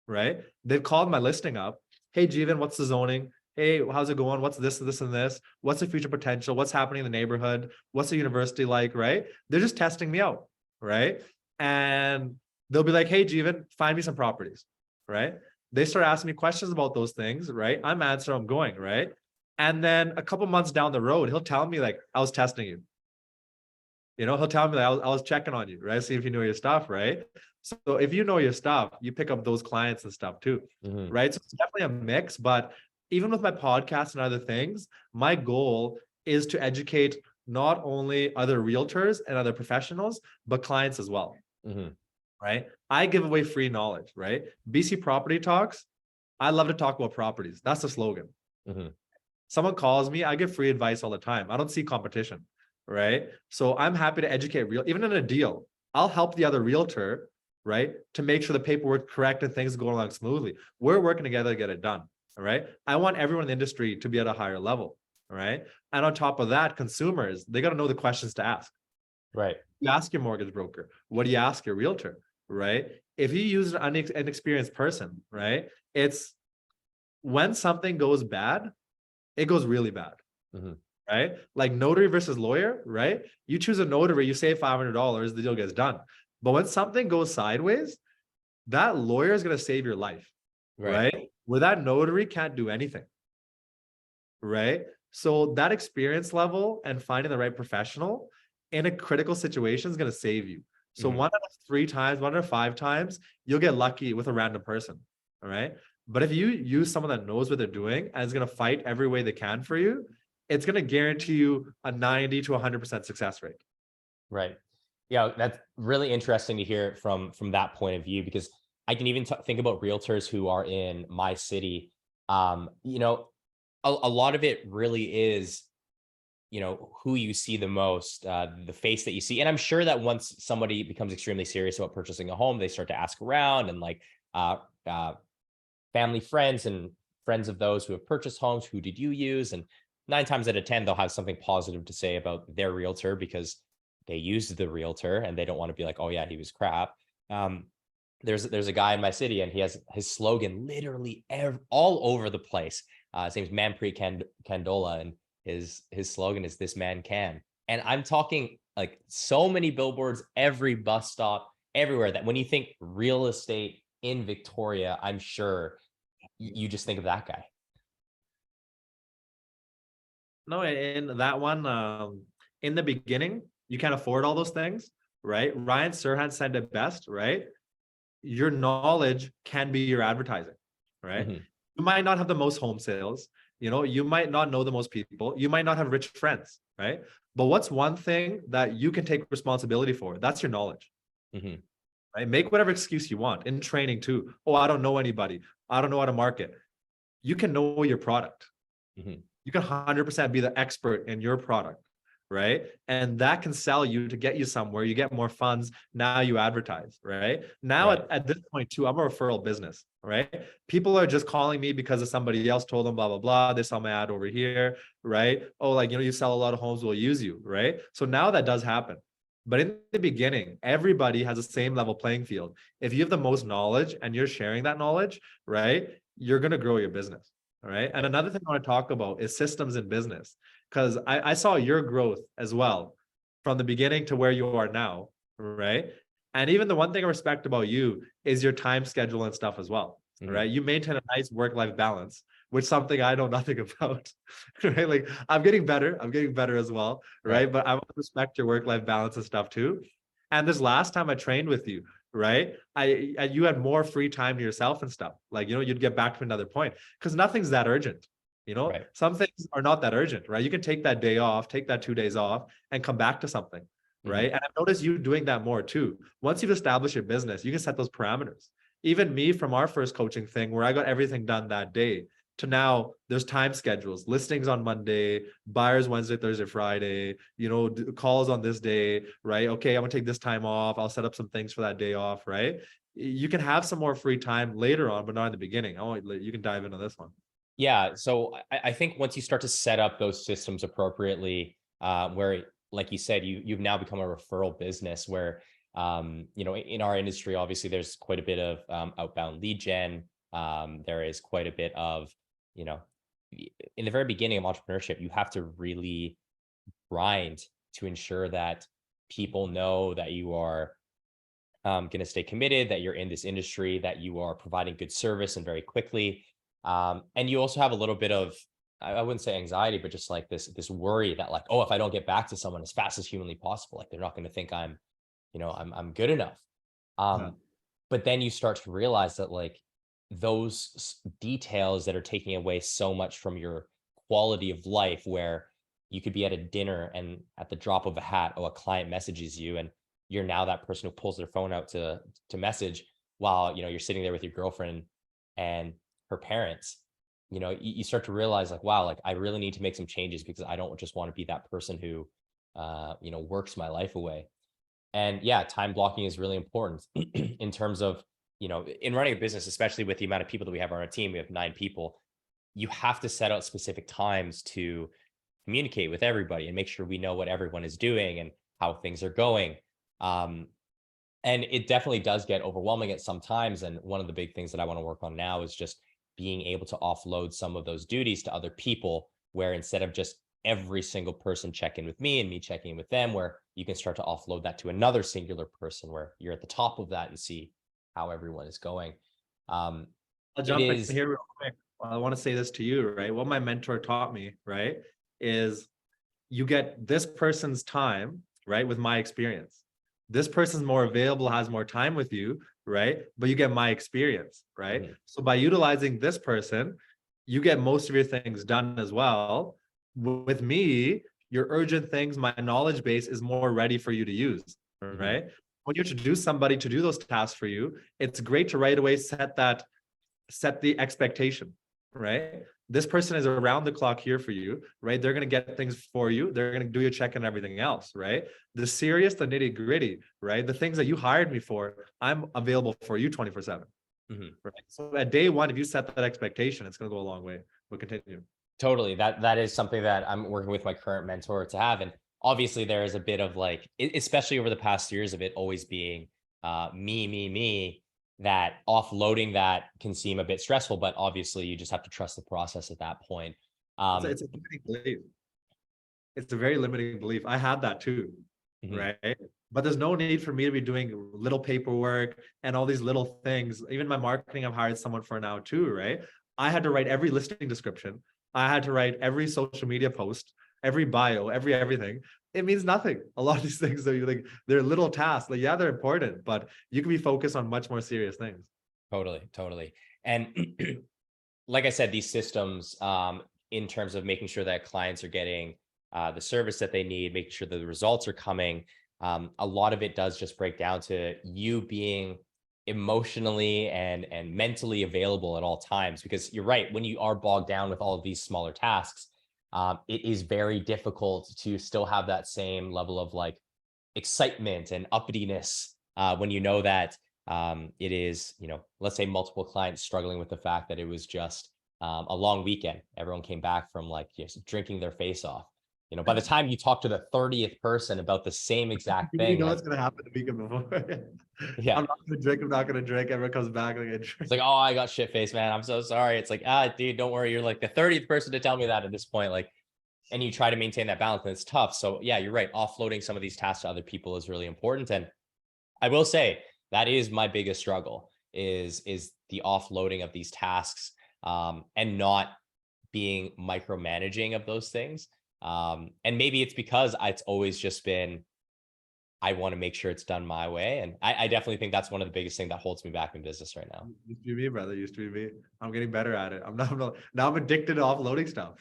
right? They've called my listing up. Hey, Jewan, what's the zoning? Hey, how's it going? What's this, this, and this? What's the future potential? What's happening in the neighborhood? What's the university like, right? They're just testing me out, right? And they'll be like, hey, Jewan, find me some properties, right? They start asking me questions about those things, right? I'm answering, I'm going, right? And then a couple months down the road, he'll tell me like, I was testing you. He'll tell me that I was checking on you, right? See if you know your stuff, right? So if you know your stuff, you pick up those clients and stuff too, right? So it's definitely a mix. But even with my podcast and other things, my goal is to educate not only other realtors and other professionals, but clients as well, right? I give away free knowledge, right? BC Property Talks. I love to talk about properties. That's the slogan. Someone calls me, I give free advice all the time. I don't see competition, right? So I'm happy to educate even in a deal. I'll help the other realtor, right, to make sure the paperwork correct and things go along smoothly. We're working together to get it done, all right? I want everyone in the industry to be at a higher level, all right? And on top of that, consumers, they got to know the questions to ask. Right. You ask your mortgage broker. What do you ask your realtor, right? If you use an inexperienced person, right, it's when something goes bad, it goes really bad, right? Like notary versus lawyer, right? You choose a notary, you save $500, the deal gets done. But when something goes sideways, that lawyer is going to save your life, right? Where that notary can't do anything, right? So that experience level and finding the right professional in a critical situation is going to save you. So 1 out of 3 times, 1 out of 5 times, you'll get lucky with a random person, all right? But if you use someone that knows what they're doing and is going to fight every way they can for you, it's going to guarantee you a 90 to 100% success rate. Right. Yeah, that's really interesting to hear from that point of view, because I can even think about realtors who are in my city. You know, a lot of it really is, you know, who you see the most, the face that you see. And I'm sure that once somebody becomes extremely serious about purchasing a home, they start to ask around and like family, friends, and friends of those who have purchased homes. Who did you use? And 9 times out of 10, they'll have something positive to say about their realtor because they used the realtor and they don't want to be like, oh yeah, he was crap. There's a guy in my city and he has his slogan literally all over the place. His name's Manpreet Kandola, and his slogan is "This man can." And I'm talking like so many billboards, every bus stop, everywhere, that when you think real estate in Victoria, I'm sure you just think of that guy. No, in that one, in the beginning, you can't afford all those things, right? Ryan Serhant said it best, right? Your knowledge can be your advertising, right? You might not have the most home sales, you might not know the most people, you might not have rich friends, right? But what's one thing that you can take responsibility for? That's your knowledge. Right? Make whatever excuse you want in training too. Oh, I don't know anybody. I don't know how to market. You can know your product. You can 100% be the expert in your product, right? And that can sell you to get you somewhere. You get more funds. Now you advertise, right? Now at this point too, I'm a referral business, right? People are just calling me because of somebody else told them blah, blah, blah. They saw my ad over here, right? Oh, like, you sell a lot of homes, we'll use you, right? So now that does happen. But in the beginning, everybody has the same level playing field. If you have the most knowledge and you're sharing that knowledge, right, you're going to grow your business. All right. And another thing I want to talk about is systems in business, because I saw your growth as well from the beginning to where you are now. Right. And even the one thing I respect about you is your time schedule and stuff as well. Right. You maintain a nice work-life balance, which is something I know nothing about. Right. Like I'm getting better as well. Right. But I want to respect your work-life balance and stuff too. And this last time I trained with you, right, you had more free time to yourself and stuff, like, you'd get back to another point because nothing's that urgent. Some things are not that urgent, right? You can take that day off, take that 2 days off and come back to something, right? And I've noticed you doing that more too. Once you've established your business, you can set those parameters. Even me, from our first coaching thing where I got everything done that day, to now there's time schedules, listings on Monday, buyers Wednesday, Thursday, Friday, calls on this day, right? Okay, I'm gonna take this time off. I'll set up some things for that day off, right? You can have some more free time later on, but not in the beginning. You can dive into this one. Yeah. So I think once you start to set up those systems appropriately, where, like you said, you've now become a referral business where, in our industry, obviously there's quite a bit of outbound lead gen. There is quite a bit of, you know, in the very beginning of entrepreneurship, you have to really grind to ensure that people know that you are going to stay committed, that you're in this industry, that you are providing good service and very quickly. And you also have a little bit of, I wouldn't say anxiety, but just like this worry that like, oh, if I don't get back to someone as fast as humanly possible, like they're not going to think I'm good enough. Yeah. But then you start to realize that like those details that are taking away so much from your quality of life, where you could be at a dinner and at the drop of a hat, oh, a client messages you and you're now that person who pulls their phone out to message while you're sitting there with your girlfriend and her parents. You start to realize like, wow, like I really need to make some changes because I don't just want to be that person who works my life away. And yeah, time blocking is really important in terms of, in running a business, especially with the amount of people that we have on our team. We have 9 people. You have to set out specific times to communicate with everybody and make sure we know what everyone is doing and how things are going. Um, and it definitely does get overwhelming at some times. And one of the big things that I want to work on now is just being able to offload some of those duties to other people, where instead of just every single person check in with me and me checking in with them, where you can start to offload that to another singular person where you're at the top of that and see how everyone is going. Um, I'll it jump in is here real quick. I want to say this to you, right? What my mentor taught me, right, is you get this person's time, right, with my experience. This person's more available, has more time with you, right? But you get my experience, right? Mhm. So by utilizing this person, you get most of your things done as well. With me, your urgent things, my knowledge base is more ready for you to use, Mhm. right? When you introduce somebody to do those tasks for you, it's great to right away set the expectation, right? This person is around the clock here for you, right? They're going to get things for you. They're going to do your check and everything else, right? The serious, the nitty gritty, right? The things that you hired me for, I'm available for you 24/7, Mhm. right? So at day one, if you set that expectation, it's going to go a long way. We'll continue. Totally. That is something that I'm working with my current mentor to have. And obviously there is a bit of like, especially over the past years of it always being me, that offloading that can seem a bit stressful, but obviously you just have to trust the process at that point. It's a limiting belief. It's a very limiting belief. I had that too, Mhm. right? But there's no need for me to be doing little paperwork and all these little things. Even my marketing, I've hired someone for now too, right? I had to write every listing description. I had to write every social media post, every bio, everything. It means nothing. A lot of these things are like they're little tasks. Like, yeah, they're important, but you can be focused on much more serious things. Totally. And like I said, these systems, in terms of making sure that clients are getting the service that they need, making sure that the results are coming, a lot of it does just break down to you being emotionally and mentally available at all times. Because you're right, when you are bogged down with all of these smaller tasks, it is very difficult to still have that same level of like excitement and uppityness when you know that it is, let's say multiple clients struggling with the fact that it was just a long weekend. Everyone came back from like just drinking their face off. By the time you talk to the 30th person about the same exact You thing, know like, what's gonna happen the weekend before. yeah, I'm not gonna drink. I'm not gonna drink. Everyone comes back and I it's drink. like, oh, I got shit faced, man. I'm so sorry. It's like, dude, don't worry. You're like the 30th person to tell me that at this point. Like, and you try to maintain that balance and it's tough. So yeah, you're right. Offloading some of these tasks to other people is really important. And I will say that is my biggest struggle is the offloading of these tasks, and not being micromanaging of those things. And maybe it's because it's always just been, I want to make sure it's done my way. And I definitely think that's one of the biggest things that holds me back in business right now. Used to be me, brother. Used to be me. I'm getting better at it. Now I'm addicted to offloading stuff,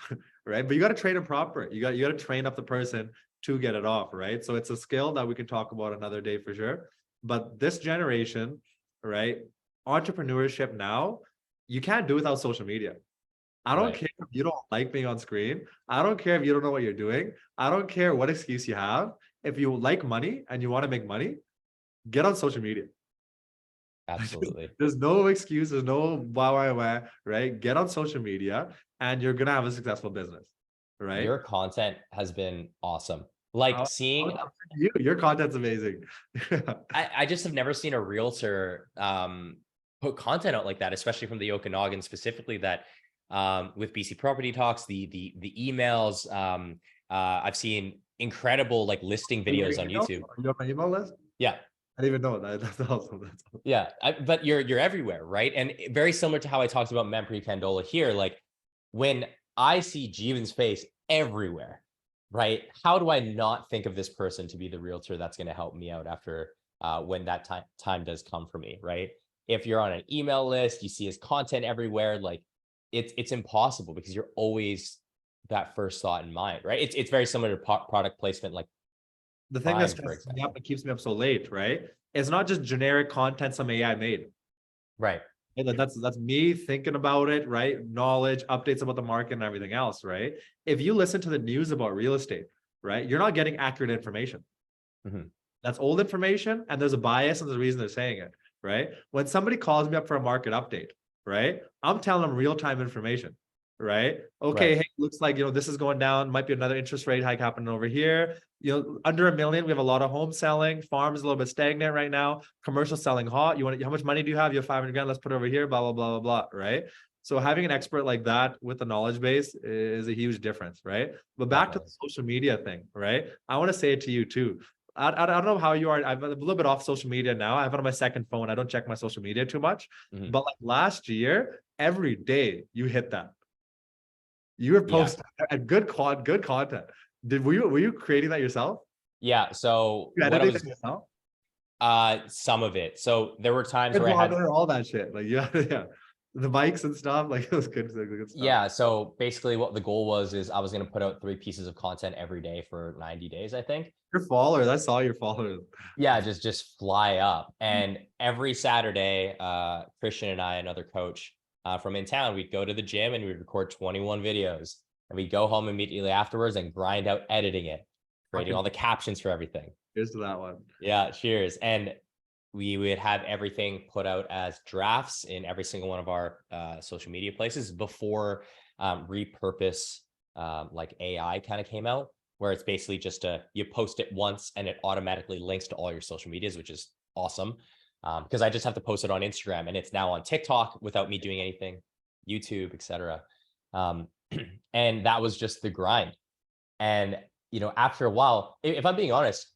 right? But you got to train it proper. You got to train up the person to get it off, right? So it's a skill that we can talk about another day for sure. But this generation, right? Entrepreneurship now, you can't do without social media. I don't Right. care if you don't like being on screen. I don't care if you don't know what you're doing. I don't care what excuse you have. If you like money and you want to make money, get on social media. Absolutely. There's no excuse. There's no why, right? Get on social media and you're going to have a successful business, right? Your content has been awesome. Like How, seeing, your content's amazing. I just have never seen a realtor put content out like that, especially from the Okanagan specifically. That with BC Property Talks, the emails. I've seen incredible like listing videos on YouTube. Are you on my email list? Yeah, I didn't even know that. That's awesome. That's awesome. yeah. But you're everywhere, right? And very similar to how I talked about Mempri Candola here. Like when I see Jeevan's face everywhere, right? How do I not think of this person to be the realtor that's going to help me out after when that time does come for me, right? If you're on an email list, you see his content everywhere, like it's impossible because you're always that first thought in mind, right? It's very similar to product placement, like The thing that Prime, for stresses me example. up and keeps me up so late, right? It's not just generic content some AI made. Right. Right? Like that's me thinking about it, right? Knowledge, updates about the market and everything else, right? If you listen to the news about real estate, right, you're not getting accurate information. Mhm. That's old information, and there's a bias, and there's a reason they're saying it, right? When somebody calls me up for a market update, right, I'm telling them real-time information, right? Okay, Right. hey, looks like this is going down. Might be another interest rate hike happening over here. Under $1 million, we have a lot of home selling. Farms a little bit stagnant right now. Commercial selling hot. How much money do you have? You have 500 grand. Let's put it over here. Blah blah blah blah blah. Right. So having an expert like that with the knowledge base is a huge difference, right? But back to the Definitely. social media thing, right? I want to say it to you too. I don't know how you are. I'm a little bit off social media now. I have it on my second phone. I don't check my social media too much. Mhm. But like last year, every day you hit that. You were Yeah. posting at good content. Were you creating that yourself? Yeah. So You what I editing that was yourself? some of it. So there were times Good where I had, blogger, all that shit. Like yeah, yeah. The mics and stuff. Like it was good stuff. yeah. So basically what the goal was is I was going to put out 3 pieces of content every day for 90 days, I think. Your followers, I saw your followers. Yeah, just fly up. And every Saturday, Christian and I, another coach from in town, we'd go to the gym and we'd record 21 videos. And we'd go home immediately afterwards and grind out editing it, creating Fucking all the captions for everything. cheers to that one. Yeah, cheers. And we would have everything put out as drafts in every single one of our social media places before repurpose like AI kind of came out, where it's basically just you post it once and it automatically links to all your social medias, which is awesome. Because I just have to post it on Instagram and it's now on TikTok without me doing anything, YouTube, etc. Um, and that was just the grind. And after a while, if I'm being honest,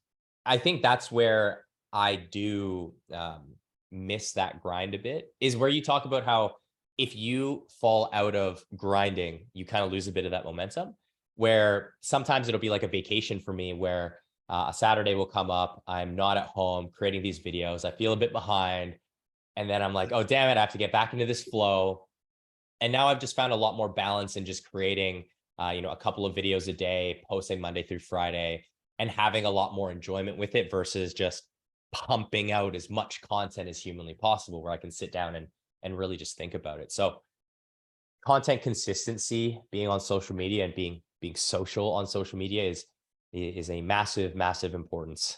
I think that's where I do miss that grind a bit, is where you talk about how if you fall out of grinding, you kind of lose a bit of that momentum, where sometimes it'll be like a vacation for me where a Saturday will come up. I'm not at home creating these videos. I feel a bit behind. And then I'm like, oh, damn it, I have to get back into this flow. And now I've just found a lot more balance in just creating, a couple of videos a day, posting Monday through Friday, and having a lot more enjoyment with it versus just pumping out as much content as humanly possible, where I can sit down and really just think about it. So content consistency, being on social media and being social on social media is a massive importance.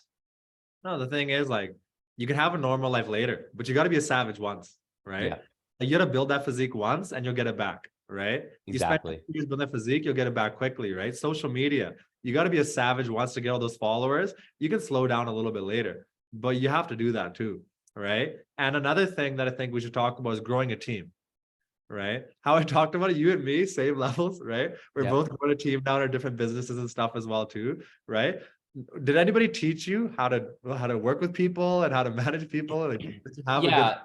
No, the thing is, like, you can have a normal life later, but you got to be a savage once, right? Yeah, Like, you got to build that physique once and you'll get it back, right? You spend exactly. years building that physique, you'll get it back quickly, right? Social media, you got to be a savage once to get all those followers. You can slow down a little bit later, but you have to do that too, right? And another thing that I think we should talk about is growing a team, right? How I talked about it, you and me, same levels, right? We're Yeah. both growing a team down, our different businesses and stuff as well too, right? Did anybody teach you how to work with people and how to manage people? Like, did you have a good? Yeah.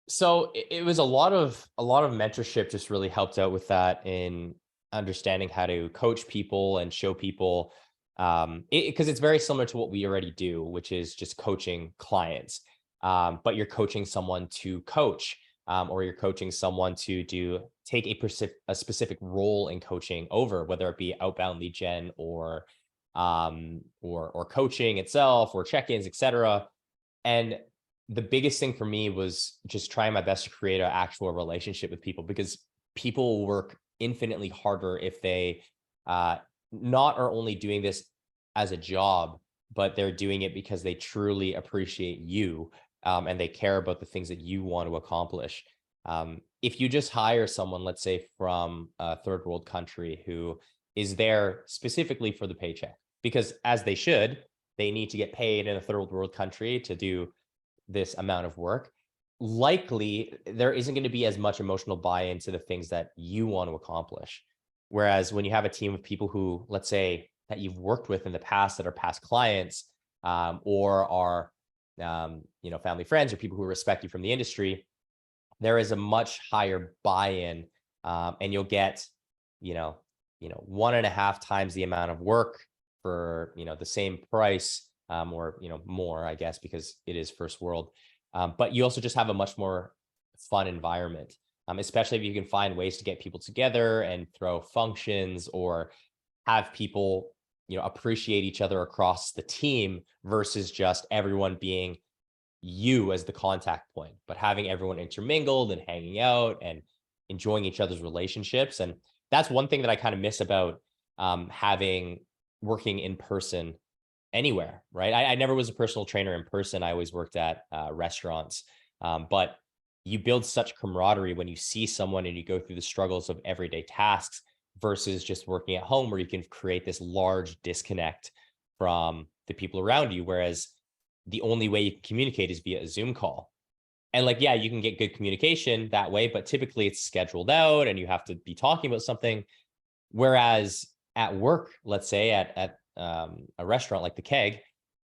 So it was a lot of mentorship just really helped out with that in understanding how to coach people and show people because it's very similar to what we already do, which is just coaching clients. But you're coaching someone to coach, or you're coaching someone to take a specific role in coaching over, whether it be outbound lead gen or coaching itself or check-ins, etc. And the biggest thing for me was just trying my best to create an actual relationship with people, because people work infinitely harder if they not are only doing this as a job, but they're doing it because they truly appreciate you and they care about the things that you want to accomplish. If you just hire someone, let's say from a third world country, who is there specifically for the paycheck, because as they should, they need to get paid in a third world country to do this amount of work. Likely, there isn't going to be as much emotional buy-in to the things that you want to accomplish. Whereas when you have a team of people who, let's say, that you've worked with in the past that are past clients, or are, family friends or people who respect you from the industry, there is a much higher buy-in, and you'll get, 1.5 times the amount of work for, the same price, or, more, I guess, because it is first world. But you also just have a much more fun environment, especially if you can find ways to get people together and throw functions or have people, appreciate each other across the team versus just everyone being you as the contact point, but having everyone intermingled and hanging out and enjoying each other's relationships. And that's one thing that I kind of miss about working in person anywhere, right? I never was a personal trainer in person. I always worked at restaurants, but you build such camaraderie when you see someone and you go through the struggles of everyday tasks versus just working at home, where you can create this large disconnect from the people around you. Whereas the only way you can communicate is via a Zoom call. And like, yeah, you can get good communication that way, but typically it's scheduled out and you have to be talking about something. Whereas at work, let's say at a restaurant like the Keg,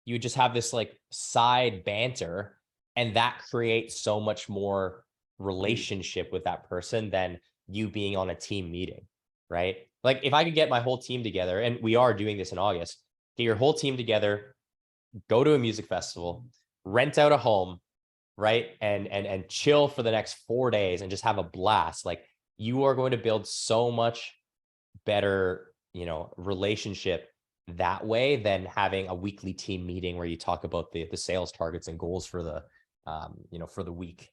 you just have this like side banter, and that creates so much more relationship with that person than you being on a team meeting, right? Like if I could get my whole team together, and we are doing this in August, get your whole team together, go to a music festival, rent out a home, right? And chill for the next 4 days and just have a blast. Like you are going to build so much better, relationship that way than having a weekly team meeting where you talk about the sales targets and goals for the, for the week.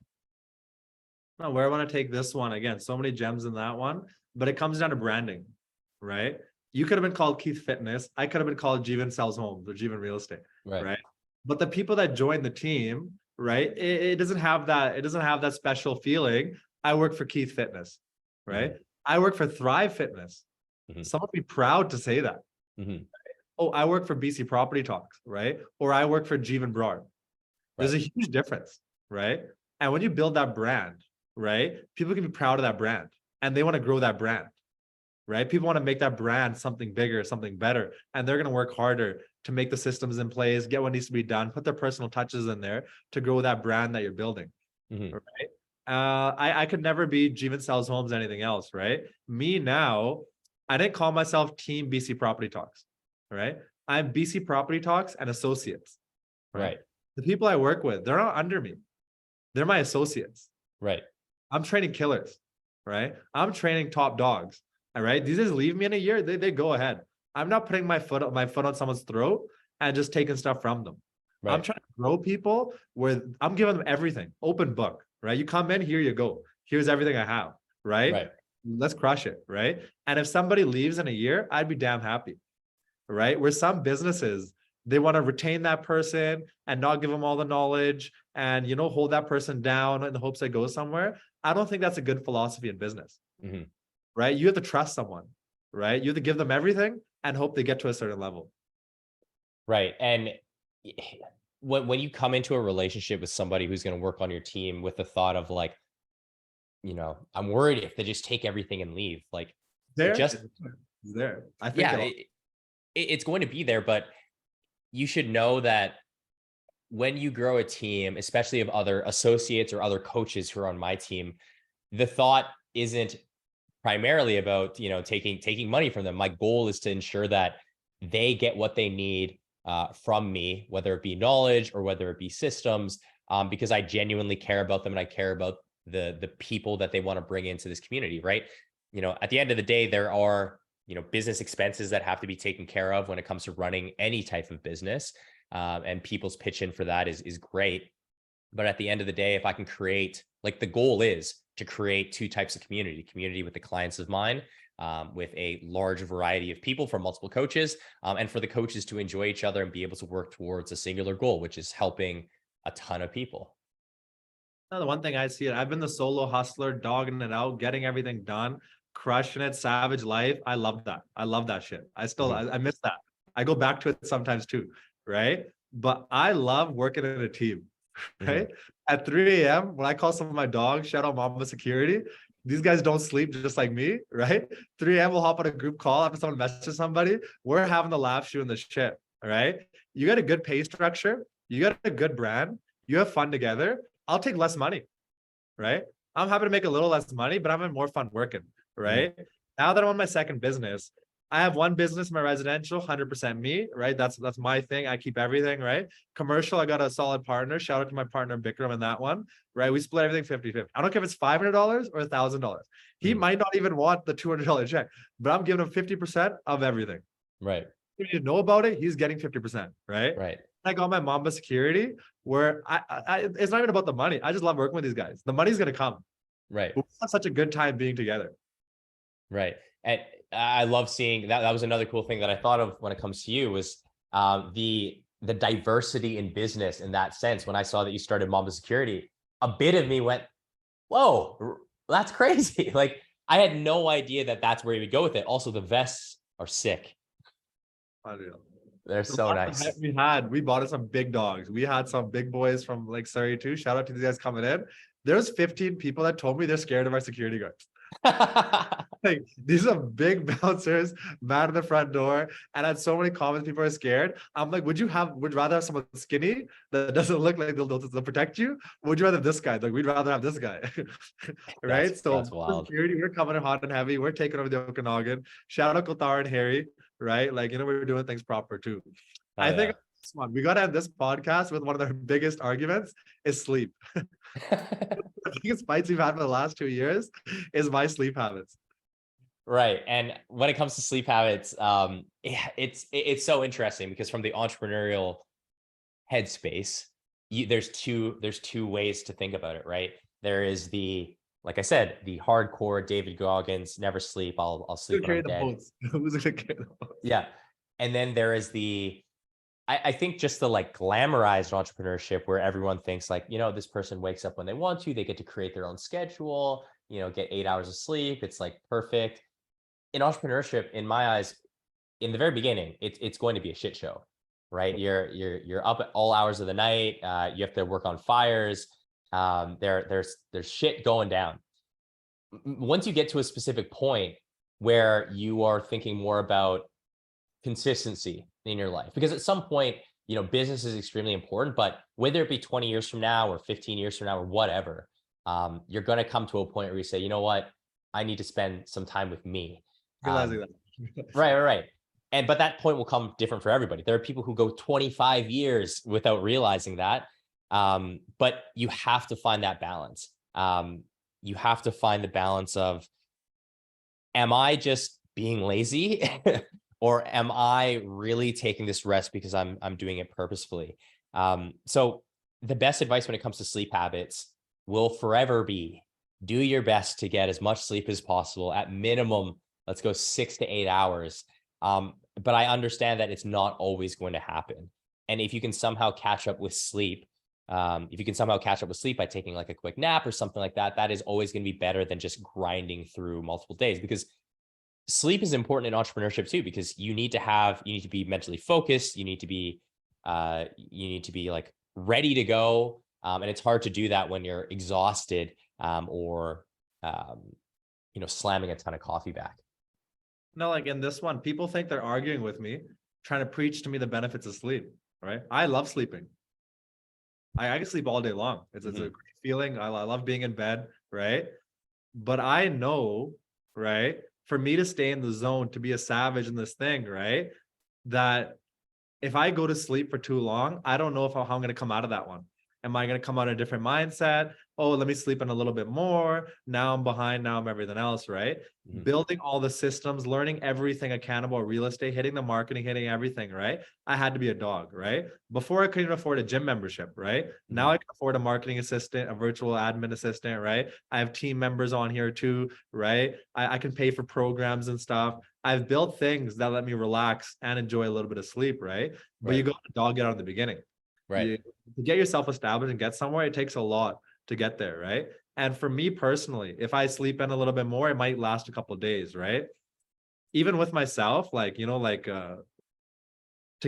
No, where I want to take this one, again, so many gems in that one, but it comes down to branding, right? You could have been called Keith Fitness. I could have been called Jewan Sells Homes or Jewan Real Estate, right? But the people that join the team, right? It doesn't have that. It doesn't have that special feeling. I work for Keith Fitness, right? Mm-hmm. I work for Thrive Fitness. Mm-hmm. Someone be proud to say that. Mm-hmm. Oh, I work for BCPropertyTalks, right? Or I work for j.brar. Right. There's a huge difference, right? And when you build that brand, right? People can be proud of that brand and they want to grow that brand, right? People want to make that brand something bigger, something better, and they're going to work harder to make the systems in place, get what needs to be done, put their personal touches in there to grow that brand that you're building, mm-hmm. right? I could never be Jewan Sells Homes, anything else, right? Me now, I didn't call myself Team BCPropertyTalks, right? I'm BCPropertyTalks and associates, right? The people I work with, they're not under me. They're my associates, right? I'm training killers, right? I'm training top dogs. All right. These guys leave me in a year, they go ahead. I'm not putting my foot on someone's throat and just taking stuff from them. Right. I'm trying to grow people where I'm giving them everything, open book, right? You come in, here you go. Here's everything I have, right? Let's crush it, right? And if somebody leaves in a year, I'd be damn happy, right? Where some businesses, they want to retain that person and not give them all the knowledge and, hold that person down in the hopes they go somewhere. I don't think that's a good philosophy in business. Mm-hmm. Right? You have to trust someone, right? You have to give them everything and hope they get to a certain level. Right. And when you come into a relationship with somebody who's going to work on your team with the thought of like, I'm worried if they just take everything and leave, like there. I think it's going to be there, but you should know that when you grow a team, especially of other associates or other coaches who are on my team, the thought isn't primarily about, taking money from them. My goal is to ensure that they get what they need from me, whether it be knowledge or whether it be systems, because I genuinely care about them and I care about the people that they want to bring into this community, right? At the end of the day, there are, business expenses that have to be taken care of when it comes to running any type of business, and people's pitch in for that is great. But at the end of the day, if I can create, like the goal is to create two types of community with the clients of mine, with a large variety of people from multiple coaches, and for the coaches to enjoy each other and be able to work towards a singular goal, which is helping a ton of people. No, the one thing I see, I've been the solo hustler, dogging it out, getting everything done, crushing it, savage life. I love that. I love that shit. I miss that. I go back to it sometimes too, right? But I love working in a team, right? At 3 a.m., when I call some of my dogs, shout out Mama Security, these guys don't sleep just like me, right? 3 a.m., we'll hop on a group call after someone messages somebody. We're having the laugh, shooting the shit, all right? You got a good pay structure, you got a good brand, you have fun together. I'll take less money, right? I'm happy to make a little less money, but I'm having more fun working, right? Now that I'm on my second business, I have one business, my residential, 100% me, right? That's my thing. I keep everything, right? Commercial, I got a solid partner. Shout out to my partner Bikram in that one, right? We split everything 50-50. I don't care if it's $500 or $1,000. He might not even want the $200 check, but I'm giving him 50% of everything. Right. If you know about it, he's getting 50%, right? Right. I got my Mamba Security, where I it's not even about the money. I just love working with these guys. The money's gonna come. Right. But we have such a good time being together. Right. And I love seeing that. That was another cool thing that I thought of when it comes to you was the diversity in business in that sense. When I saw that you started Mamba Security, a bit of me went, whoa, that's crazy. Like I had no idea that that's where you would go with it. Also, the vests are sick. Unreal. They're so nice. We bought us some big dogs. We had some big boys from like Surrey too. Shout out to these guys coming in. There's 15 people that told me they're scared of our security guards. Like these are big bouncers, man at the front door, and I had so many comments. People are scared. I'm like, would rather have someone skinny that doesn't look like they'll protect you? Or would you rather have this guy? Like we'd rather have this guy, right? That's wild. Security, we're coming in hot and heavy. We're taking over the Okanagan. Shout out Kothar and Harry, right? Like we're doing things proper too. I think this one we gotta end this podcast with one of their biggest arguments is sleep. The biggest fights we've had for the last 2 years is my sleep habits. Right. And when it comes to sleep habits, it's so interesting because from the entrepreneurial headspace, there's two ways to think about it, right? There is like I said, the hardcore David Goggins, never sleep. I'll sleep when I'm dead. Who's gonna carry the boats? Yeah. And then there is I think just the like glamorized entrepreneurship where everyone thinks like, this person wakes up when they want to, they get to create their own schedule, get 8 hours of sleep. It's like perfect. In entrepreneurship, in my eyes, in the very beginning, it's going to be a shit show, right? You're up at all hours of the night. You have to work on fires. There's shit going down. Once you get to a specific point where you are thinking more about consistency in your life, because at some point, business is extremely important, but whether it be 20 years from now or 15 years from now or whatever, you're going to come to a point where you say, you know what, I need to spend some time with me. Realizing that. Right. But that point will come different for everybody. There are people who go 25 years without realizing that. But you have to find that balance. You have to find the balance of, am I just being lazy or am I really taking this rest because I'm doing it purposefully? So the best advice when it comes to sleep habits will forever be, do your best to get as much sleep as possible. At minimum, let's go 6 to 8 hours. But I understand that it's not always going to happen. And if you can somehow catch up with sleep, by taking like a quick nap or something like that, that is always going to be better than just grinding through multiple days, because sleep is important in entrepreneurship too, because you need to be mentally focused. You need to be like ready to go. And it's hard to do that when you're exhausted, or slamming a ton of coffee back. No, like in this one, people think they're arguing with me, trying to preach to me the benefits of sleep, right? I love sleeping. I can sleep all day long. It's a great feeling. I love being in bed, right? But I know, right, for me to stay in the zone, to be a savage in this thing, right, that if I go to sleep for too long, I don't know how I'm going to come out of that one. Am I going to come out in a different mindset? Oh, let me sleep in a little bit more. Now I'm behind. Now I'm everything else, right? Building all the systems, learning everything accountable, real estate, hitting the marketing, hitting everything, right? I had to be a dog, right? Before I couldn't afford a gym membership, right? Now I can afford a marketing assistant, a virtual admin assistant, right? I have team members on here too, right? I can pay for programs and stuff. I've built things that let me relax and enjoy a little bit of sleep, right? But you got to dog it out in the beginning. Right. To get yourself established and get somewhere, it takes a lot to get there, right? And for me personally, if I sleep in a little bit more, it might last a couple of days, right? Even with myself, like, to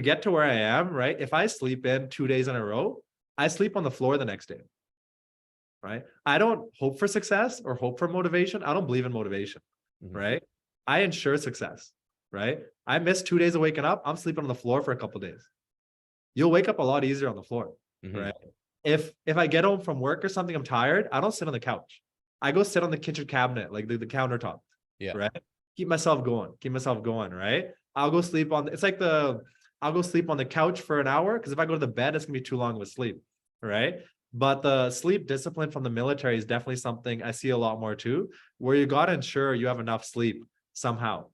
get to where I am, right? If I sleep in 2 days in a row, I sleep on the floor the next day, right? I don't hope for success or hope for motivation. I don't believe in motivation, right? I ensure success, right? I miss 2 days of waking up. I'm sleeping on the floor for a couple of days. You'll wake up a lot easier on the floor, right? If I get home from work or something, I'm tired, I don't sit on the couch. I go sit on the kitchen cabinet, like the countertop, right? Keep myself going, right? I'll go sleep on, I'll go sleep on the couch for an hour, because if I go to the bed, it's gonna be too long of a sleep, right? But the sleep discipline from the military is definitely something I see a lot more too, where you gotta ensure you have enough sleep somehow,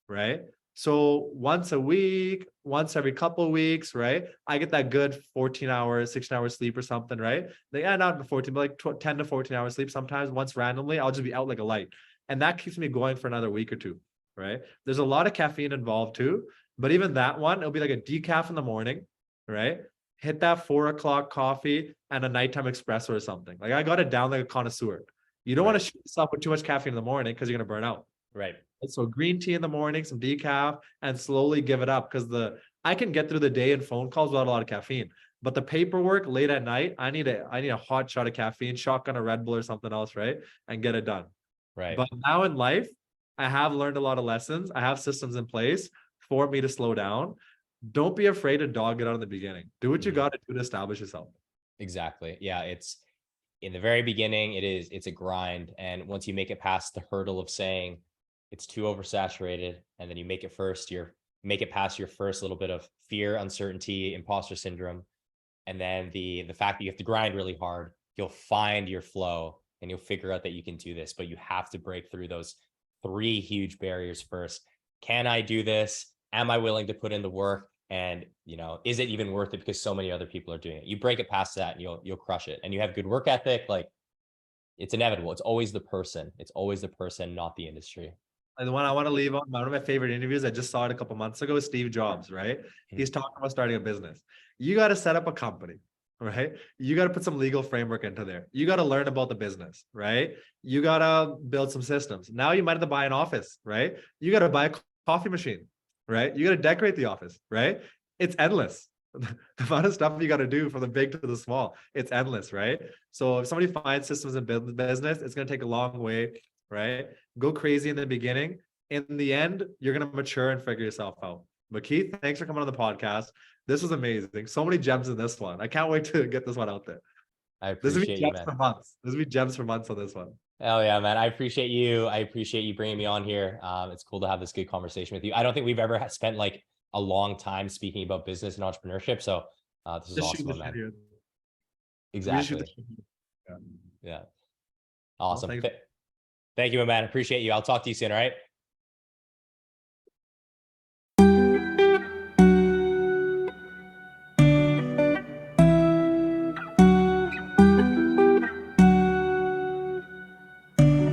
right? So once a week, once every couple of weeks, right? I get that good 14 hours, 16 hours sleep or something, right? Like, yeah, not 14, but like 10 to 14 hours sleep sometimes. Once randomly, I'll just be out like a light. And that keeps me going for another week or two, right? There's a lot of caffeine involved too. But even that one, it'll be like a decaf in the morning, right? Hit that 4 o'clock coffee and a nighttime espresso or something. Like I got it down like a connoisseur. You don't want to shoot yourself with too much caffeine in the morning because you're going to burn out. Right. So green tea in the morning, some decaf, and slowly give it up, because I can get through the day in phone calls without a lot of caffeine. But the paperwork late at night, I need a hot shot of caffeine, shotgun a Red Bull or something else, right? And get it done. Right. But now in life, I have learned a lot of lessons. I have systems in place for me to slow down. Don't be afraid to dog it out in the beginning. Do what you got to do to establish yourself. Exactly. Yeah. It's in the very beginning, it's a grind. And once you make it past the hurdle of saying it's too oversaturated, and then you make it past your first little bit of fear, uncertainty, imposter syndrome. And then the fact that you have to grind really hard, you'll find your flow and you'll figure out that you can do this, but you have to break through those 3 huge barriers first. Can I do this? Am I willing to put in the work? And, is it even worth it because so many other people are doing it? You break it past that and you'll crush it. And you have good work ethic. Like, it's inevitable. It's always the person. It's always the person, not the industry. And the one I want to leave on, one of my favorite interviews, I just saw it a couple months ago, with Steve Jobs, right? He's talking about starting a business. You got to set up a company, right? You got to put some legal framework into there. You got to learn about the business, right? You got to build some systems. Now you might have to buy an office, right? You got to buy a coffee machine, right? You got to decorate the office, right? It's endless. The amount of stuff you got to do from the big to the small, it's endless, right? So if somebody finds systems in business, it's going to take a long way, right? Go crazy in the beginning. In the end, you're going to mature and figure yourself out. But Keith, thanks for coming on the podcast. This was amazing. So many gems in this one. I can't wait to get this one out there. I appreciate you, man. For months. This will be gems for months on this one. Hell yeah, man. I appreciate you. I appreciate you bringing me on here. It's cool to have this good conversation with you. I don't think we've ever spent like a long time speaking about business and entrepreneurship. So this is awesome, man. Exactly. Yeah. Awesome. Well, thank you, man. Appreciate you. I'll talk to you soon. All right.